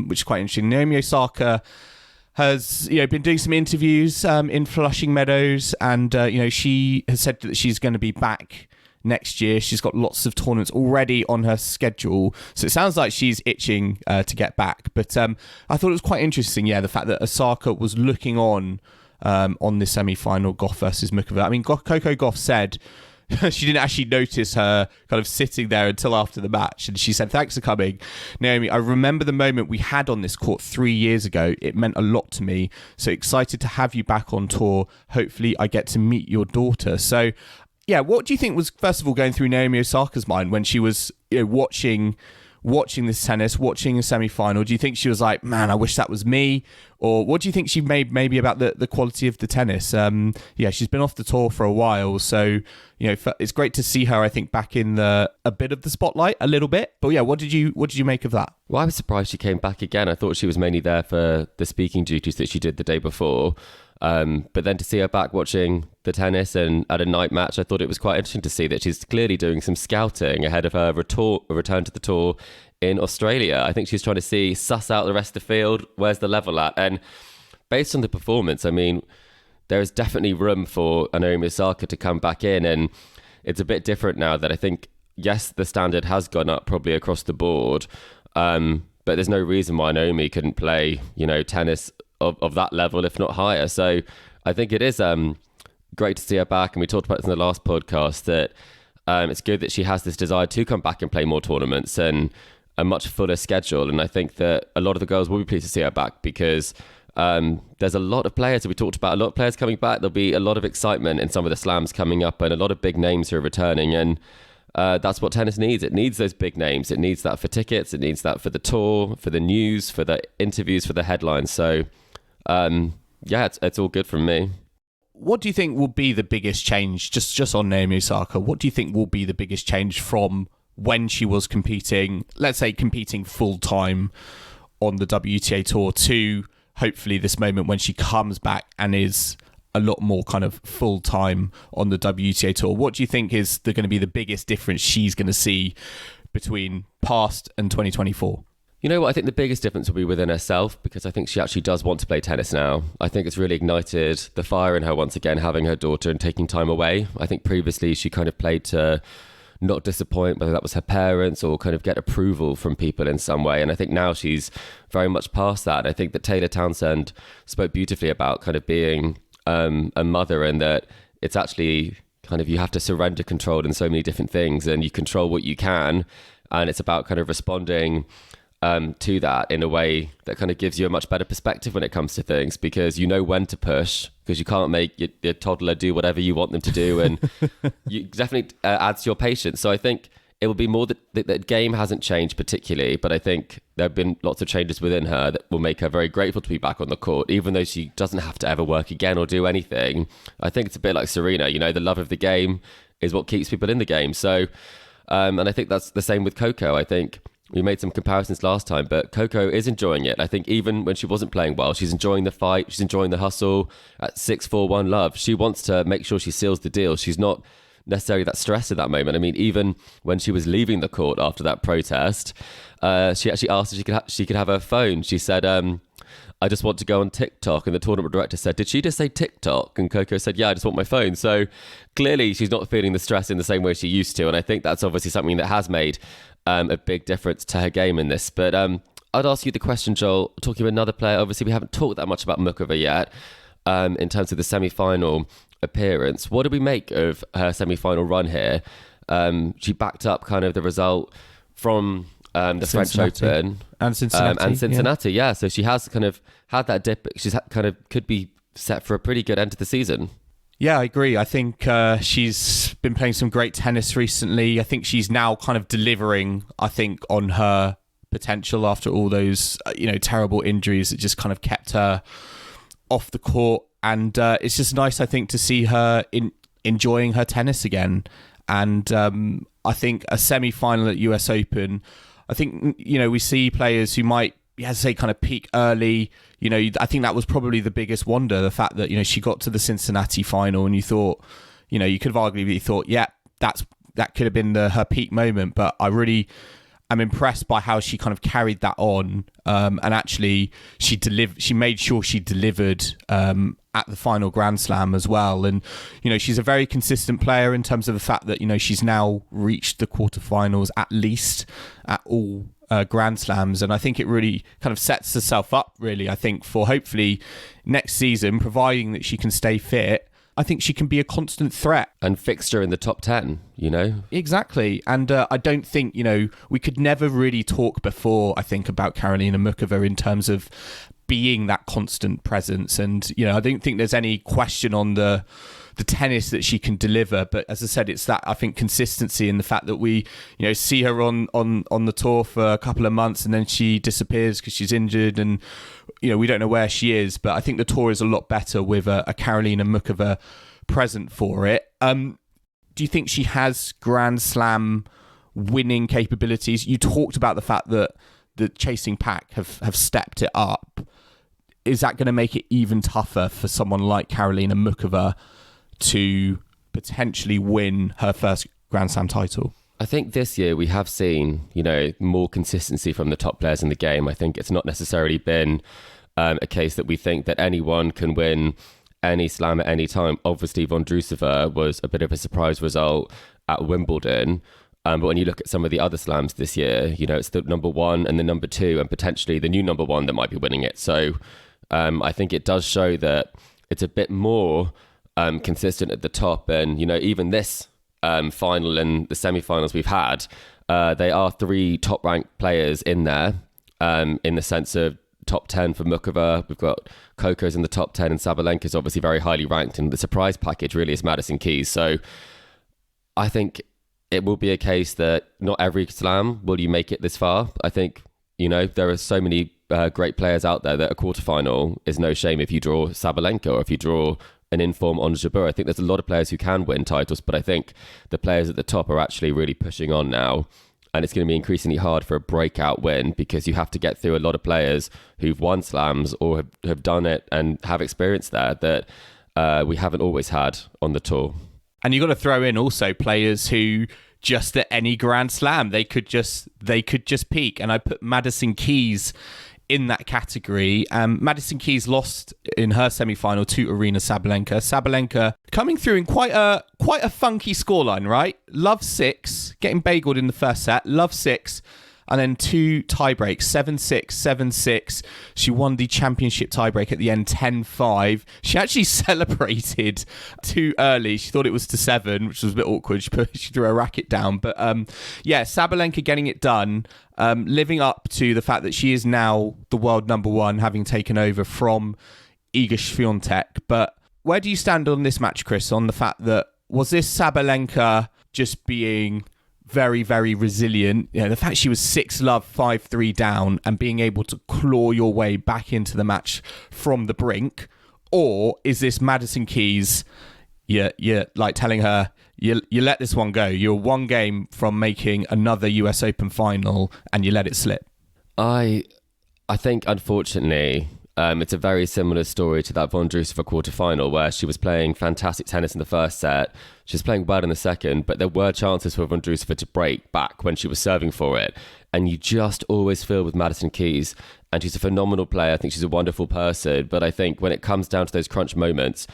which is quite interesting. Naomi Osaka has been doing some interviews in Flushing Meadows, and she has said that she's going to be back next year. She's got lots of tournaments already on her schedule, so it sounds like she's itching to get back. But I thought it was quite interesting, the fact that Osaka was looking on the semi-final, Gauff versus Mukovic. I mean, Coco Gauff said she didn't actually notice her kind of sitting there until after the match. And she said, "Thanks for coming, Naomi. I remember the moment we had on this court 3 years ago. It meant a lot to me. So excited to have you back on tour. Hopefully I get to meet your daughter." So Yeah, what do you think was, first of all, going through Naomi Osaka's mind when she was watching this tennis, watching a semi-final? Do you think she was like, man, I wish that was me? Or what do you think she made maybe about the quality of the tennis? She's been off the tour for a while, so it's great to see her, I think, back in a bit of the spotlight, a little bit. But yeah, what did you make of that? Well, I was surprised she came back again. I thought she was mainly there for the speaking duties that she did the day before. But then to see her back watching the tennis and at a night match, I thought it was quite interesting to see that she's clearly doing some scouting ahead of her return to the tour in Australia. I think she's trying to suss out the rest of the field. Where's the level at? And based on the performance, I mean, there is definitely room for Naomi Osaka to come back in. And it's a bit different now that I think, yes, the standard has gone up probably across the board. But there's no reason why Naomi couldn't play, tennis of that level, if not higher. So I think it is great to see her back. And we talked about this in the last podcast, that it's good that she has this desire to come back and play more tournaments and a much fuller schedule. And I think that a lot of the girls will be pleased to see her back because there's a lot of players that we talked about, a lot of players coming back. There'll be a lot of excitement in some of the slams coming up and a lot of big names who are returning. And that's what tennis needs. It needs those big names. It needs that for tickets. It needs that for the tour, for the news, for the interviews, for the headlines. So it's all good from me. What do you think will be the biggest change, just on Naomi Osaka? What do you think will be the biggest change from when she was competing, let's say competing full-time on the WTA Tour, to hopefully this moment when she comes back and is a lot more kind of full-time on the WTA Tour? What do you think is going to be the biggest difference she's going to see between past and 2024? You know what? I think the biggest difference will be within herself, because I think she actually does want to play tennis now. I think it's really ignited the fire in her once again, having her daughter and taking time away. I think previously she kind of played to not disappoint, whether that was her parents or kind of get approval from people in some way. And I think now she's very much past that. I think that Taylor Townsend spoke beautifully about kind of being a mother, and that it's actually kind of, you have to surrender control in so many different things, and you control what you can. And it's about kind of responding to that in a way that kind of gives you a much better perspective when it comes to things, because you know when to push, because you can't make your toddler do whatever you want them to do, and you definitely adds to your patience. So I think it will be more that the game hasn't changed particularly, but I think there have been lots of changes within her that will make her very grateful to be back on the court, even though she doesn't have to ever work again or do anything. I think it's a bit like Serena, the love of the game is what keeps people in the game. So, and I think that's the same with Coco. I think we made some comparisons last time, but Coco is enjoying it. I think even when she wasn't playing well, she's enjoying the fight. She's enjoying the hustle at 6-4-1 love. She wants to make sure she seals the deal. She's not necessarily that stressed at that moment. I mean, even when she was leaving the court after that protest, she actually asked if she could have her phone. She said, I just want to go on TikTok. And the tournament director said, did she just say TikTok? And Coco said, yeah, I just want my phone. So clearly she's not feeling the stress in the same way she used to. And I think that's obviously something that has made a big difference to her game in this. But I'd ask you the question, Joel, talking about another player. Obviously, we haven't talked that much about Muchova yet in terms of the semi-final appearance. What do we make of her semi-final run here? She backed up kind of the result from the French Open and Cincinnati. Yeah. So she has kind of had that dip. She's kind of could be set for a pretty good end to the season. Yeah, I agree. I think she's been playing some great tennis recently. I think she's now kind of delivering, I think, on her potential after all those, terrible injuries that just kind of kept her off the court. And it's just nice, I think, to see her enjoying her tennis again. And I think a semi-final at US Open, I think, we see players who might, kind of peak early. I think that was probably the biggest wonder, the fact that, she got to the Cincinnati final and you thought, you could have arguably thought, yeah, that could have been her peak moment. But I really am impressed by how she kind of carried that on. And actually she made sure she delivered at the final Grand Slam as well. And, she's a very consistent player in terms of the fact that, she's now reached the quarterfinals at least at all Grand Slams. And I think it really kind of sets herself up, really, I think, for hopefully next season, providing that she can stay fit. I think she can be a constant threat. And fixture in the top 10, Exactly. And I don't think, we could never really talk before, I think, about Karolina Muchova in terms of being that constant presence. And, I don't think there's any question on the tennis that she can deliver. But as I said, it's that, I think, consistency and the fact that we, see her on the tour for a couple of months and then she disappears because she's injured and, we don't know where she is. But I think the tour is a lot better with a Karolina Muchova present for it. Do you think she has Grand Slam winning capabilities? You talked about the fact that the chasing pack have stepped it up. Is that going to make it even tougher for someone like Karolina Muchova to potentially win her first Grand Slam title? I think this year we have seen, more consistency from the top players in the game. I think it's not necessarily been a case that we think that anyone can win any slam at any time. Obviously, Vondrousova was a bit of a surprise result at Wimbledon. But when you look at some of the other slams this year, it's the number one and the number two and potentially the new number one that might be winning it. So I think it does show that it's a bit more consistent at the top. And, even this final and the semi-finals we've had, they are three top-ranked players in there in the sense of top 10 for Muchova. We've got Coco's in the top 10 and Sabalenka's obviously very highly ranked. And the surprise package really is Madison Keys. So I think it will be a case that not every slam will you make it this far. I think, there are so many great players out there that a quarterfinal is no shame if you draw Sabalenka or if you draw an informed Ons Jabeur. I think there's a lot of players who can win titles, but I think the players at the top are actually really pushing on now. And it's going to be increasingly hard for a breakout win because you have to get through a lot of players who've won slams or have done it and have experience there that we haven't always had on the tour. And you've got to throw in also players who just at any Grand Slam, they could just peak. And I put Madison Keys in that category. Madison Keys lost in her semi-final to Aryna Sabalenka. Sabalenka coming through in quite a funky scoreline, right? Love 6, getting bageled in the first set. Love 6. And then 2 tie-breaks, 7-6, 7-6. She won the championship tie-break at the end, 10-5. She actually celebrated too early. She thought it was to 7, which was a bit awkward. She threw her racket down. But Sabalenka getting it done, living up to the fact that she is now the world number one, having taken over from Iga Swiatek. But where do you stand on this match, Chris, on the fact that was this Sabalenka just being very, very resilient? The fact she was 6-love, 5-3 down and being able to claw your way back into the match from the brink? Or is this Madison Keys, you're like telling her, you let this one go. You're one game from making another US Open final and you let it slip? I think, unfortunately, it's a very similar story to that Vondrousova quarterfinal where she was playing fantastic tennis in the first set. She was playing well in the second, but there were chances for Vondrousova to break back when she was serving for it. And you just always feel with Madison Keys, and she's a phenomenal player. I think she's a wonderful person. But I think when it comes down to those crunch moments,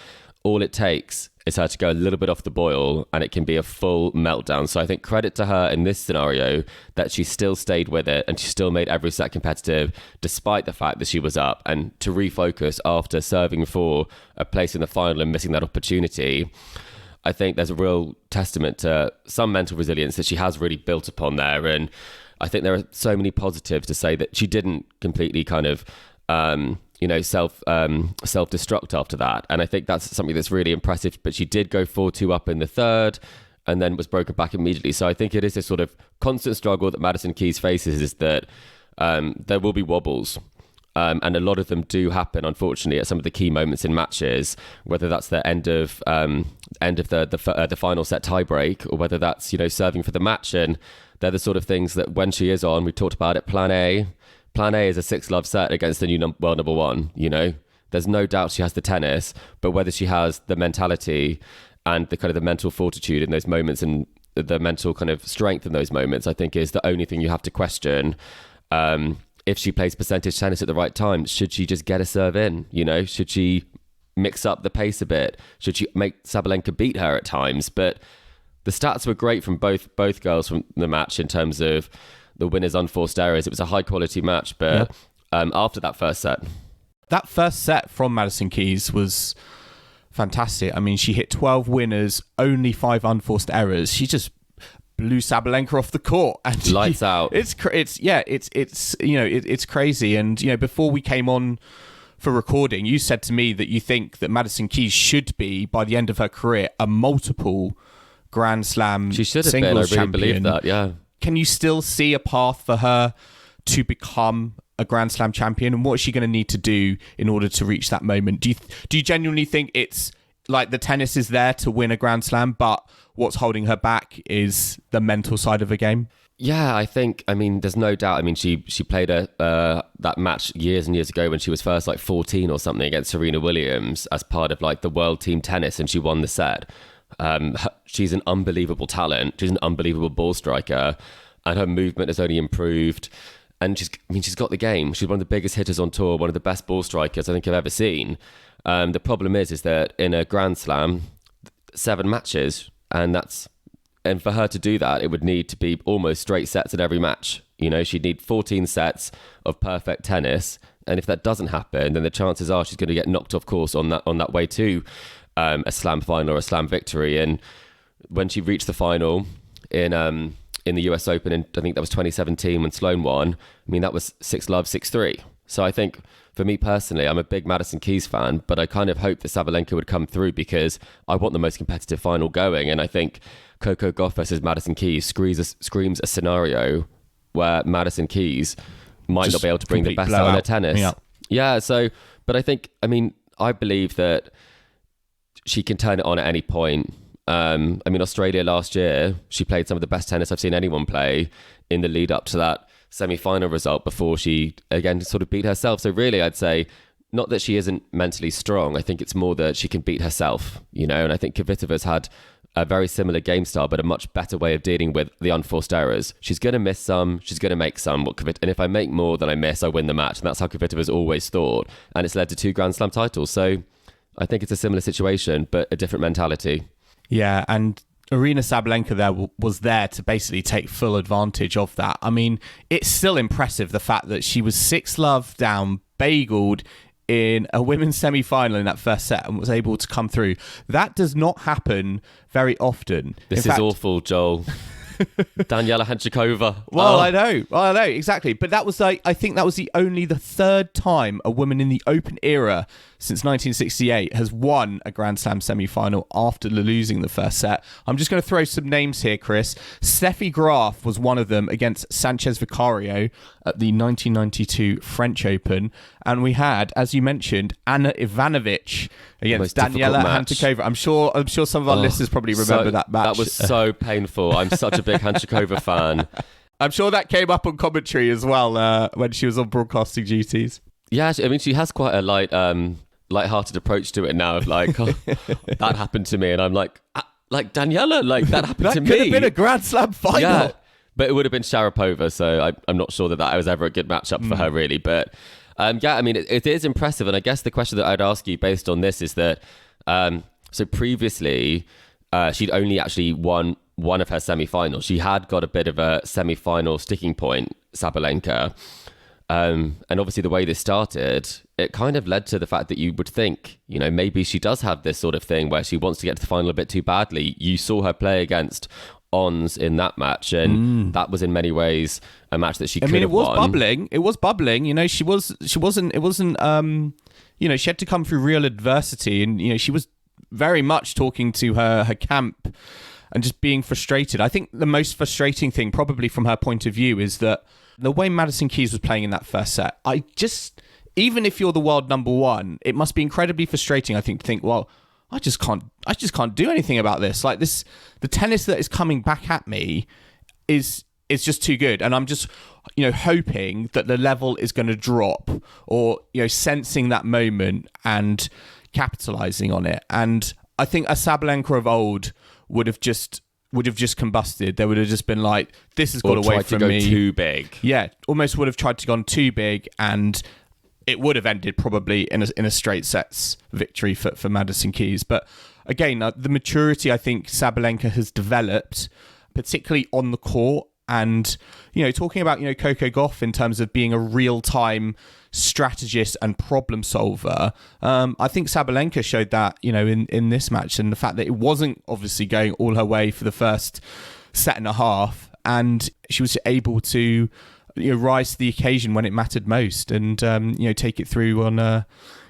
all it takes is her to go a little bit off the boil and it can be a full meltdown. So I think credit to her in this scenario that she still stayed with it and she still made every set competitive despite the fact that she was up, and to refocus after serving for a place in the final and missing that opportunity. I think there's a real testament to some mental resilience that she has really built upon there. And I think there are so many positives to say that she didn't completely kind of self-destruct after that. And I think that's something that's really impressive. But she did go 4-2 up in the third and then was broken back immediately. So I think it is this sort of constant struggle that Madison Keys faces, is that there will be wobbles. And a lot of them do happen, unfortunately, at some of the key moments in matches, whether that's the end of the final set tiebreak, or whether that's, serving for the match. And they're the sort of things that when she is on, we talked about it, Plan A is a 6-love set against the new world number one. There's no doubt she has the tennis, but whether she has the mentality and the kind of the mental fortitude in those moments and the mental kind of strength in those moments, I think is the only thing you have to question. If she plays percentage tennis at the right time, should she just get a serve in? Should she mix up the pace a bit? Should she make Sabalenka beat her at times? But the stats were great from both girls from the match in terms of the winners' unforced errors. It was a high quality match, but after that first set from Madison Keys was fantastic. I mean, she hit 12 winners, only 5 unforced errors. She just blew Sabalenka off the court and lights out. It's crazy. And before we came on for recording, you said to me that you think that Madison Keys should be, by the end of her career, a multiple Grand Slam she should have singles been. I really champion. believe that. Yeah. Can you still see a path for her to become a Grand Slam champion, and what is she going to need to do in order to reach that moment? Do you genuinely think it's like the tennis is there to win a Grand Slam, but what's holding her back is the mental side of the game? Yeah, I think, there's no doubt. She played that match years and years ago when she was first 14 or something against Serena Williams as part of the World Team Tennis, and she won the set. She's an unbelievable talent. She's an unbelievable ball striker, and her movement has only improved. And she's got the game. She's one of the biggest hitters on tour, one of the best ball strikers I think I've ever seen. The problem is that in a Grand Slam, 7 matches, and for her to do that, it would need to be almost straight sets in every match. She'd need 14 sets of perfect tennis, and if that doesn't happen, then the chances are she's going to get knocked off course on that way to a Slam final or a Slam victory. And when she reached the final in the US Open, and I think that was 2017 when Sloane won, that was 6-love, 6-3. So I think, for me personally, I'm a big Madison Keys fan, but I kind of hope that Sabalenka would come through because I want the most competitive final going. And I think Coco Gauff versus Madison Keys screams a scenario where Madison Keys might Just not be able to bring the best out of her tennis. Yeah. So, but I think, I believe that she can turn it on at any point. Australia last year, she played some of the best tennis I've seen anyone play in the lead up to that semi-final result before she again sort of beat herself. So really, I'd say not that she isn't mentally strong. I think it's more that she can beat herself, and I think Kvitova's had a very similar game style, but a much better way of dealing with the unforced errors. She's going to miss some, she's going to make some. And if I make more than I miss, I win the match. And that's how Kvitova's always thought. And it's led to 2 Grand Slam titles. So I think it's a similar situation, but a different mentality. Yeah, and Aryna Sabalenka was there to basically take full advantage of that. It's still impressive, the fact that she was 6-love down, bageled in a women's semi-final in that first set and was able to come through. That does not happen very often. This is awful, Joel. Daniela Hanchikova. Well, I know, exactly. But that was I think that was the 3rd time a woman in the Open era since 1968 has won a Grand Slam semi-final after losing the first set. I'm just going to throw some names here, Chris. Steffi Graf was one of them against Sanchez Vicario at the 1992 French Open. And we had, as you mentioned, Anna Ivanovic against Daniela Hanchikova. I'm sure some of our listeners probably remember that match. That was so painful. I'm such a big Hanchikova fan. I'm sure that came up on commentary as well when she was on broadcasting duties. Yeah, she has quite a light-hearted approach to it now. Of that happened to me, and I'm like Daniela, that happened to me. That could have been a Grand Slam final. Yeah, but it would have been Sharapova, so I'm not sure that was ever a good matchup for her, really. But it is impressive, and I guess the question that I'd ask you based on this is that so previously she'd only actually won one of her semi-finals. She had got a bit of a semi-final sticking point, Sabalenka. And obviously the way this started, it kind of led to the fact that you would think, maybe she does have this sort of thing where she wants to get to the final a bit too badly. You saw her play against Ons in that match, and that was in many ways a match that she could have won. It was bubbling. She wasn't, she had to come through real adversity, and, she was very much talking to her camp and just being frustrated. I think the most frustrating thing, probably from her point of view, is that the way Madison Keys was playing in that first set, even if you're the world number one, it must be incredibly frustrating, I think, to think, well, I just can't do anything about this. The tennis that is coming back at me is just too good. And I'm just, hoping that the level is going to drop, or, sensing that moment and capitalizing on it. And I think a Sabalenka of old would have just combusted. They would have just been like, this has got away from me. Too big. Yeah, almost would have tried to gone too big, and it would have ended probably in a straight sets victory for Madison Keys. But again, the maturity I think Sabalenka has developed, particularly on the court, and talking about Coco Gauff in terms of being a real-time strategist and problem solver. I think Sabalenka showed that in this match, and the fact that it wasn't obviously going all her way for the first set and a half, and she was able to rise to the occasion when it mattered most, and take it through on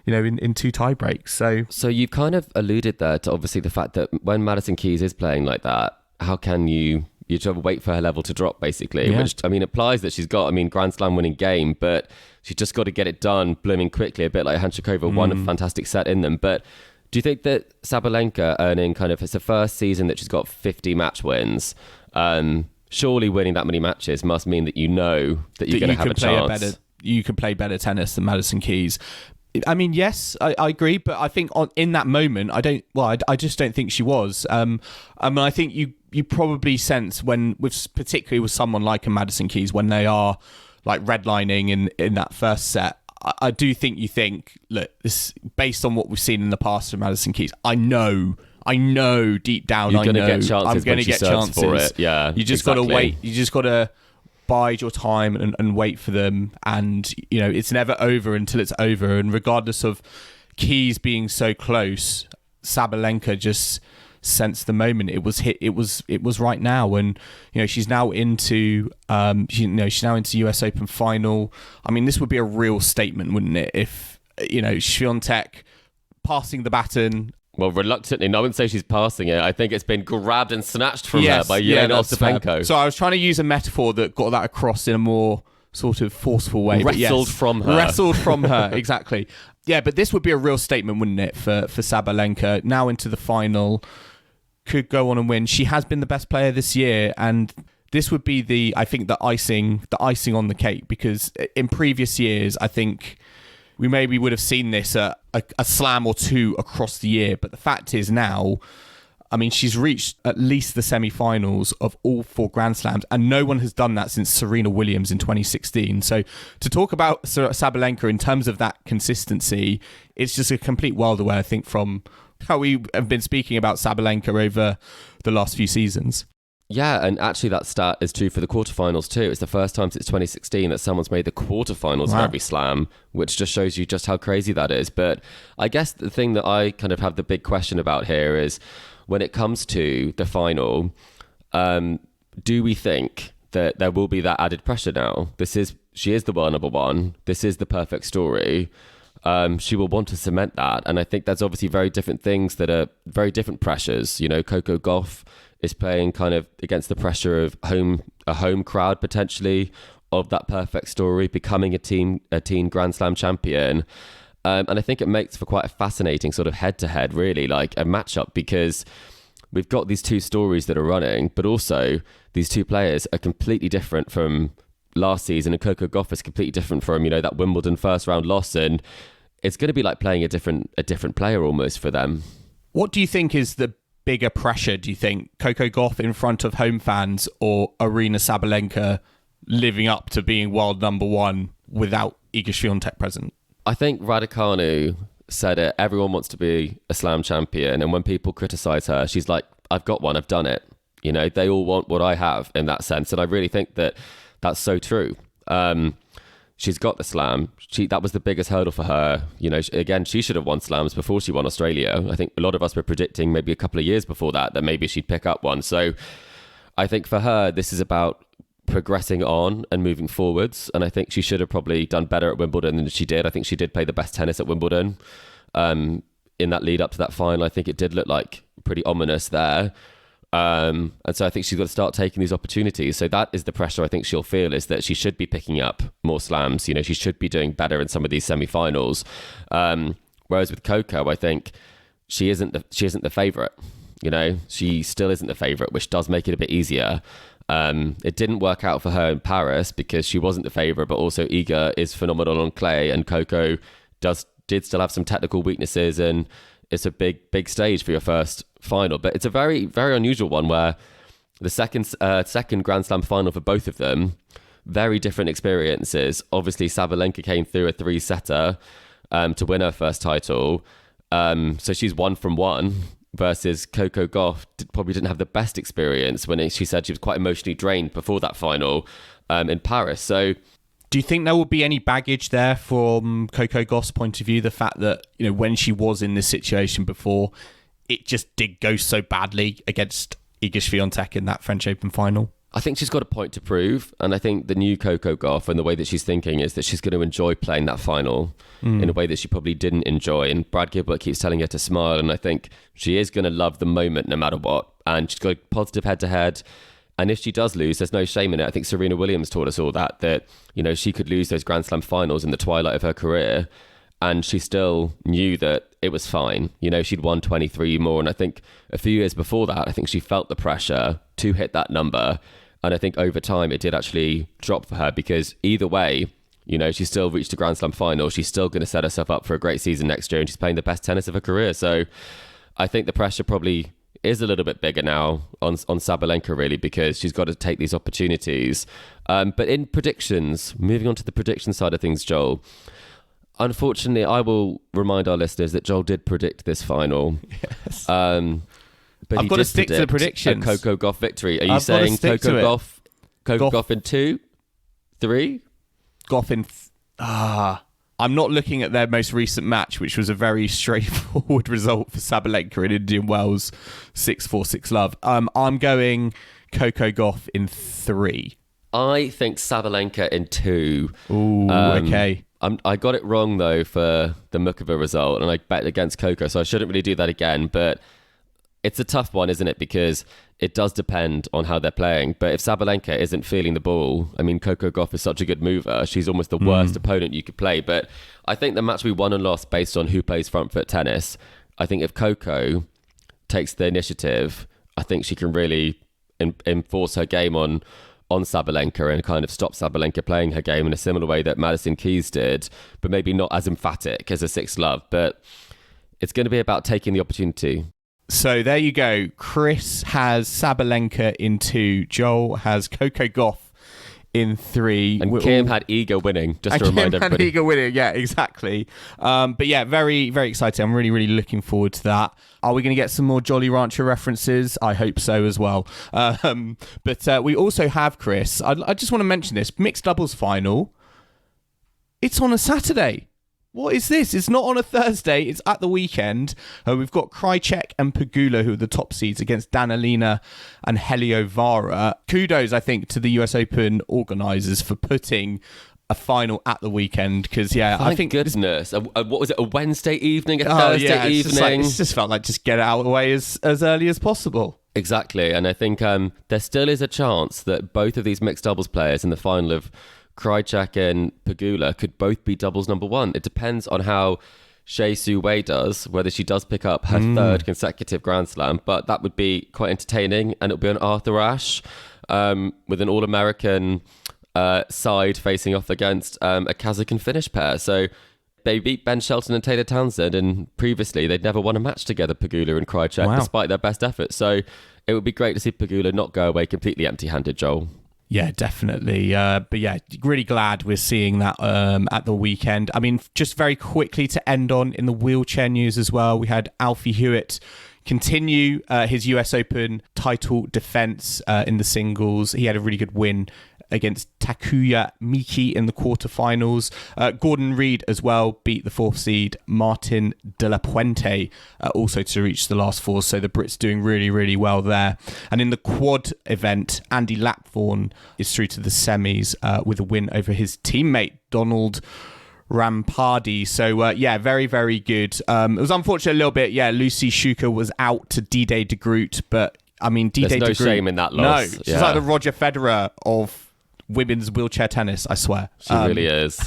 in 2 tie breaks. So you've kind of alluded there to obviously the fact that when Madison Keys is playing like that, how can you just wait for her level to drop, basically? Yeah. Which, implies that she's got, Grand Slam winning game, but she's just got to get it done blooming quickly, a bit like Hanchikova won a fantastic set in them. But do you think that Sabalenka earning it's the first season that she's got 50 match wins, surely winning that many matches must mean that you're going to have a chance. You can play better tennis than Madison Keys. Yes, I agree, but I think in that moment, I just don't think she was. I think you probably sense particularly with someone like a Madison Keys, when they are like redlining in that first set, I do think you think, look, this based on what we've seen in the past from Madison Keys, I know deep down, I'm going to get chances for it. Yeah, you just got to wait. You just got to bide your time and wait for them. And it's never over until it's over. And regardless of Keys being so close, Sabalenka just sensed the moment. It was right now, and she's now into she's now into US Open final. This would be a real statement, wouldn't it, if Swiatek passing the baton. Well, reluctantly, no one say she's passing it. I think it's been grabbed and snatched from her by Aryna Sabalenka. So I was trying to use a metaphor that got that across in a more sort of forceful way. Wrestled from her, exactly. Yeah, but this would be a real statement, wouldn't it, for Sabalenka, now into the final, could go on and win. She has been the best player this year, and this would be the icing on the cake, because in previous years, I think we maybe would have seen this a slam or two across the year. But the fact is now, she's reached at least the semi-finals of all 4 Grand Slams, and no one has done that since Serena Williams in 2016. So to talk about Sabalenka in terms of that consistency, it's just a complete world away, I think, from how we have been speaking about Sabalenka over the last few seasons. Yeah, and actually that stat is true for the quarterfinals too. It's the first time since 2016 that someone's made the quarterfinals of every slam, which just shows you just how crazy that is. But I guess the thing that I kind of have the big question about here is, when it comes to the final, do we think that there will be that added pressure now? She is the world number one. This is the perfect story. She will want to cement that. And I think there's obviously very different things that are very different pressures. Coco Gauff is playing kind of against the pressure of a home crowd potentially of that perfect story, becoming a teen Grand Slam champion. And I think it makes for quite a fascinating sort of head-to-head, really, like a matchup, because we've got these 2 stories that are running, but also these 2 players are completely different from last season, and Coco Gauff is completely different from that Wimbledon first round loss, and it's going to be like playing a different player almost for them. What do you think is the bigger pressure? Do you think Coco Gauff in front of home fans, or Aryna Sabalenka living up to being world number one without Iga Swiatek present? I think Raducanu said it. Everyone wants to be a slam champion, and when people criticize her, she's like, I've got one, I've done it. They all want what I have in that sense, and I really think that that's so true. She's got the slam. That was the biggest hurdle for her. Again, she should have won slams before she won Australia. I think a lot of us were predicting maybe a couple of years before that maybe she'd pick up one. So I think for her, this is about progressing on and moving forwards. And I think she should have probably done better at Wimbledon than she did. I think she did play the best tennis at Wimbledon. In that lead up to that final, I think it did look like pretty ominous there. And so I think she's got to start taking these opportunities. So that is the pressure I think she'll feel, is that she should be picking up more slams. She should be doing better in some of these semi-finals. Whereas with Coco, I think she isn't the favourite. She still isn't the favourite, which does make it a bit easier. It didn't work out for her in Paris because she wasn't the favourite, but also Iga is phenomenal on clay, and Coco did still have some technical weaknesses, and it's a big stage for your first final. But it's a very, very unusual one, where the second Grand Slam final for both of them, very different experiences. Obviously, Sabalenka came through a 3-setter to win her first title. So she's 1 from 1, versus Coco Gauff probably didn't have the best experience when she said she was quite emotionally drained before that final in Paris. So do you think there will be any baggage there from Coco Gauff's point of view? The fact that, when she was in this situation before, it just did go so badly against Iga Swiatek in that French Open final? I think she's got a point to prove, and I think the new Coco Gauff and the way that she's thinking is that she's going to enjoy playing that final in a way that she probably didn't enjoy. And Brad Gilbert keeps telling her to smile, and I think she is going to love the moment no matter what. And she's got a positive head-to-head. And if she does lose, there's no shame in it. I think Serena Williams taught us all that she could lose those Grand Slam finals in the twilight of her career, and she still knew that it was fine. She'd won 23 more, and I think a few years before that, I think she felt the pressure to hit that number. And I think over time it did actually drop for her, because either way, she still reached a Grand Slam final. She's still going to set herself up for a great season next year, and she's playing the best tennis of her career. So I think the pressure probably is a little bit bigger now on Sabalenka, really, because she's got to take these opportunities. But in predictions, moving on to the prediction side of things, Joel, unfortunately, I will remind our listeners that Joel did predict this final. Yes. But I've got to stick to the predictions. A Coco Gauff victory. Are you saying Coco Gauff in 2, 3? Gauff in... I'm not looking at their most recent match, which was a very straightforward result for Sabalenka in Indian Wells, 6-4, 6-love. I'm going Coco Gauff in 3. I think Sabalenka in 2. Ooh, okay. I got it wrong, though, for the Mukova result, and I bet against Coco, so I shouldn't really do that again. But it's a tough one, isn't it? Because it does depend on how they're playing. But if Sabalenka isn't feeling the ball, I mean, Coco Gauff is such a good mover. She's almost the worst opponent you could play. But I think the match we won and lost based on who plays front foot tennis, I think if Coco takes the initiative, I think she can really enforce her game on Sabalenka and kind of stop Sabalenka playing her game in a similar way that Madison Keys did, but maybe not as emphatic as a 6-love. But it's going to be about taking the opportunity. So there you go. Chris has Sabalenka in 2. Joel has Coco Gauff in 3. And Kim had Iga winning, just to remind everybody. Kim had Iga winning, yeah, exactly. But yeah, very, very exciting. I'm really, really looking forward to that. Are we going to get some more Jolly Rancher references? I hope so as well. But we also have, Chris, I just want to mention this, mixed doubles final. It's on a Saturday. What is this? It's not on a Thursday. It's at the weekend. We've got Krajicek and Pegula, who are the top seeds, against Danilina and Heliovara. Kudos, I think, to the US Open organisers for putting a final at the weekend. Because, I think goodness. What was it? A Wednesday evening? A Thursday evening? It just felt like just get it out of the way as early as possible. Exactly. And I think there still is a chance that both of these mixed doubles players in the final of Krajicek and Pegula could both be doubles number 1. It depends on how Shea Su Wei does, whether she does pick up her third consecutive Grand Slam, but that would be quite entertaining, and it'll be on Arthur Ashe with an All-American side facing off against a Kazakh Finnish pair. So they beat Ben Shelton and Taylor Townsend, and previously they'd never won a match together, Pegula and Krajicek, despite their best efforts. So it would be great to see Pegula not go away completely empty-handed, Joel. Yeah, definitely. But yeah, really glad we're seeing that at the weekend. I mean, just very quickly to end on in the wheelchair news as well, we had Alfie Hewitt continue his US Open title defense in the singles. He had a really good win against Takuya Miki in the quarterfinals. Gordon Reed as well beat the 4th seed Martin De La Puente also to reach the last 4. So the Brits doing really, really well there. And in the quad event, Andy Lapthorne is through to the semis with a win over his teammate Donald Rampardi. So very, very good. It was unfortunate a little bit. Yeah, Lucy Schuker was out to D-Day de Groot, but I mean, D-Day There's no shame in that loss. No, she's like the Roger Federer of women's wheelchair tennis, I swear. She really is.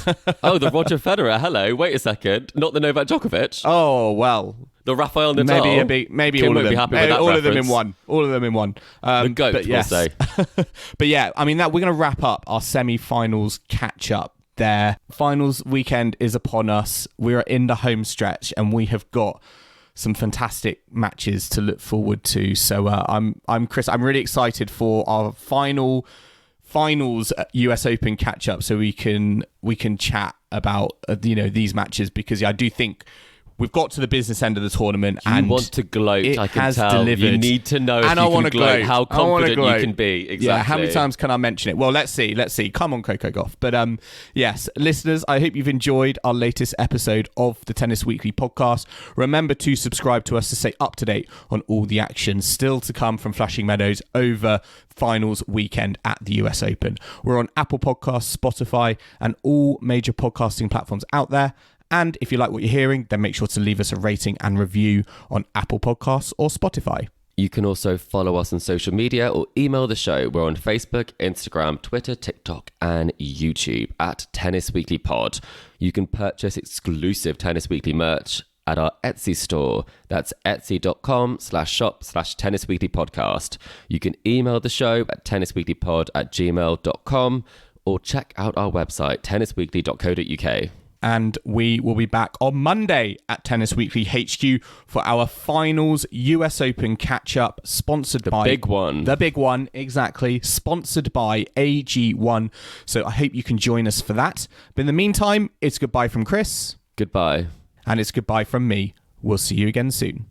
Oh, the Roger Federer. Hello. Wait a second. Not the Novak Djokovic. Oh, well. The Rafael Nadal. Maybe Kim all of them. Be happy with that all reference. of them in one. All of them in one. The GOAT, but yes. we'll say. But yeah, I mean, that we're going to wrap up our semi-finals catch-up there. Finals weekend is upon us. We are in the home stretch, and we have got some fantastic matches to look forward to. So I'm Chris. I'm really excited for our finals US Open catch up, so we can chat about these matches, because I do think we've got to the business end of the tournament, You and want to gloat, it I can has tell. delivered. You need to know if And you I wanna can gloat, gloat. how I wanna confident gloat. you can be. Exactly. Yeah, how many times can I mention it? Well, let's see. Come on, Coco Gauff. But yes, listeners, I hope you've enjoyed our latest episode of the Tennis Weekly podcast. Remember to subscribe to us to stay up to date on all the action still to come from Flushing Meadows over finals weekend at the US Open. We're on Apple Podcasts, Spotify, and all major podcasting platforms out there. And if you like what you're hearing, then make sure to leave us a rating and review on Apple Podcasts or Spotify. You can also follow us on social media or email the show. We're on Facebook, Instagram, Twitter, TikTok, and YouTube at Tennis Weekly Pod. You can purchase exclusive Tennis Weekly merch at our Etsy store. That's etsy.com/shop/Tennis Weekly Podcast. You can email the show at tennisweeklypod@gmail.com or check out our website, tennisweekly.co.uk. And we will be back on Monday at Tennis Weekly HQ for our finals US Open catch-up, sponsored by... The big one. The big one, exactly. Sponsored by AG1. So I hope you can join us for that. But in the meantime, it's goodbye from Chris. Goodbye. And it's goodbye from me. We'll see you again soon.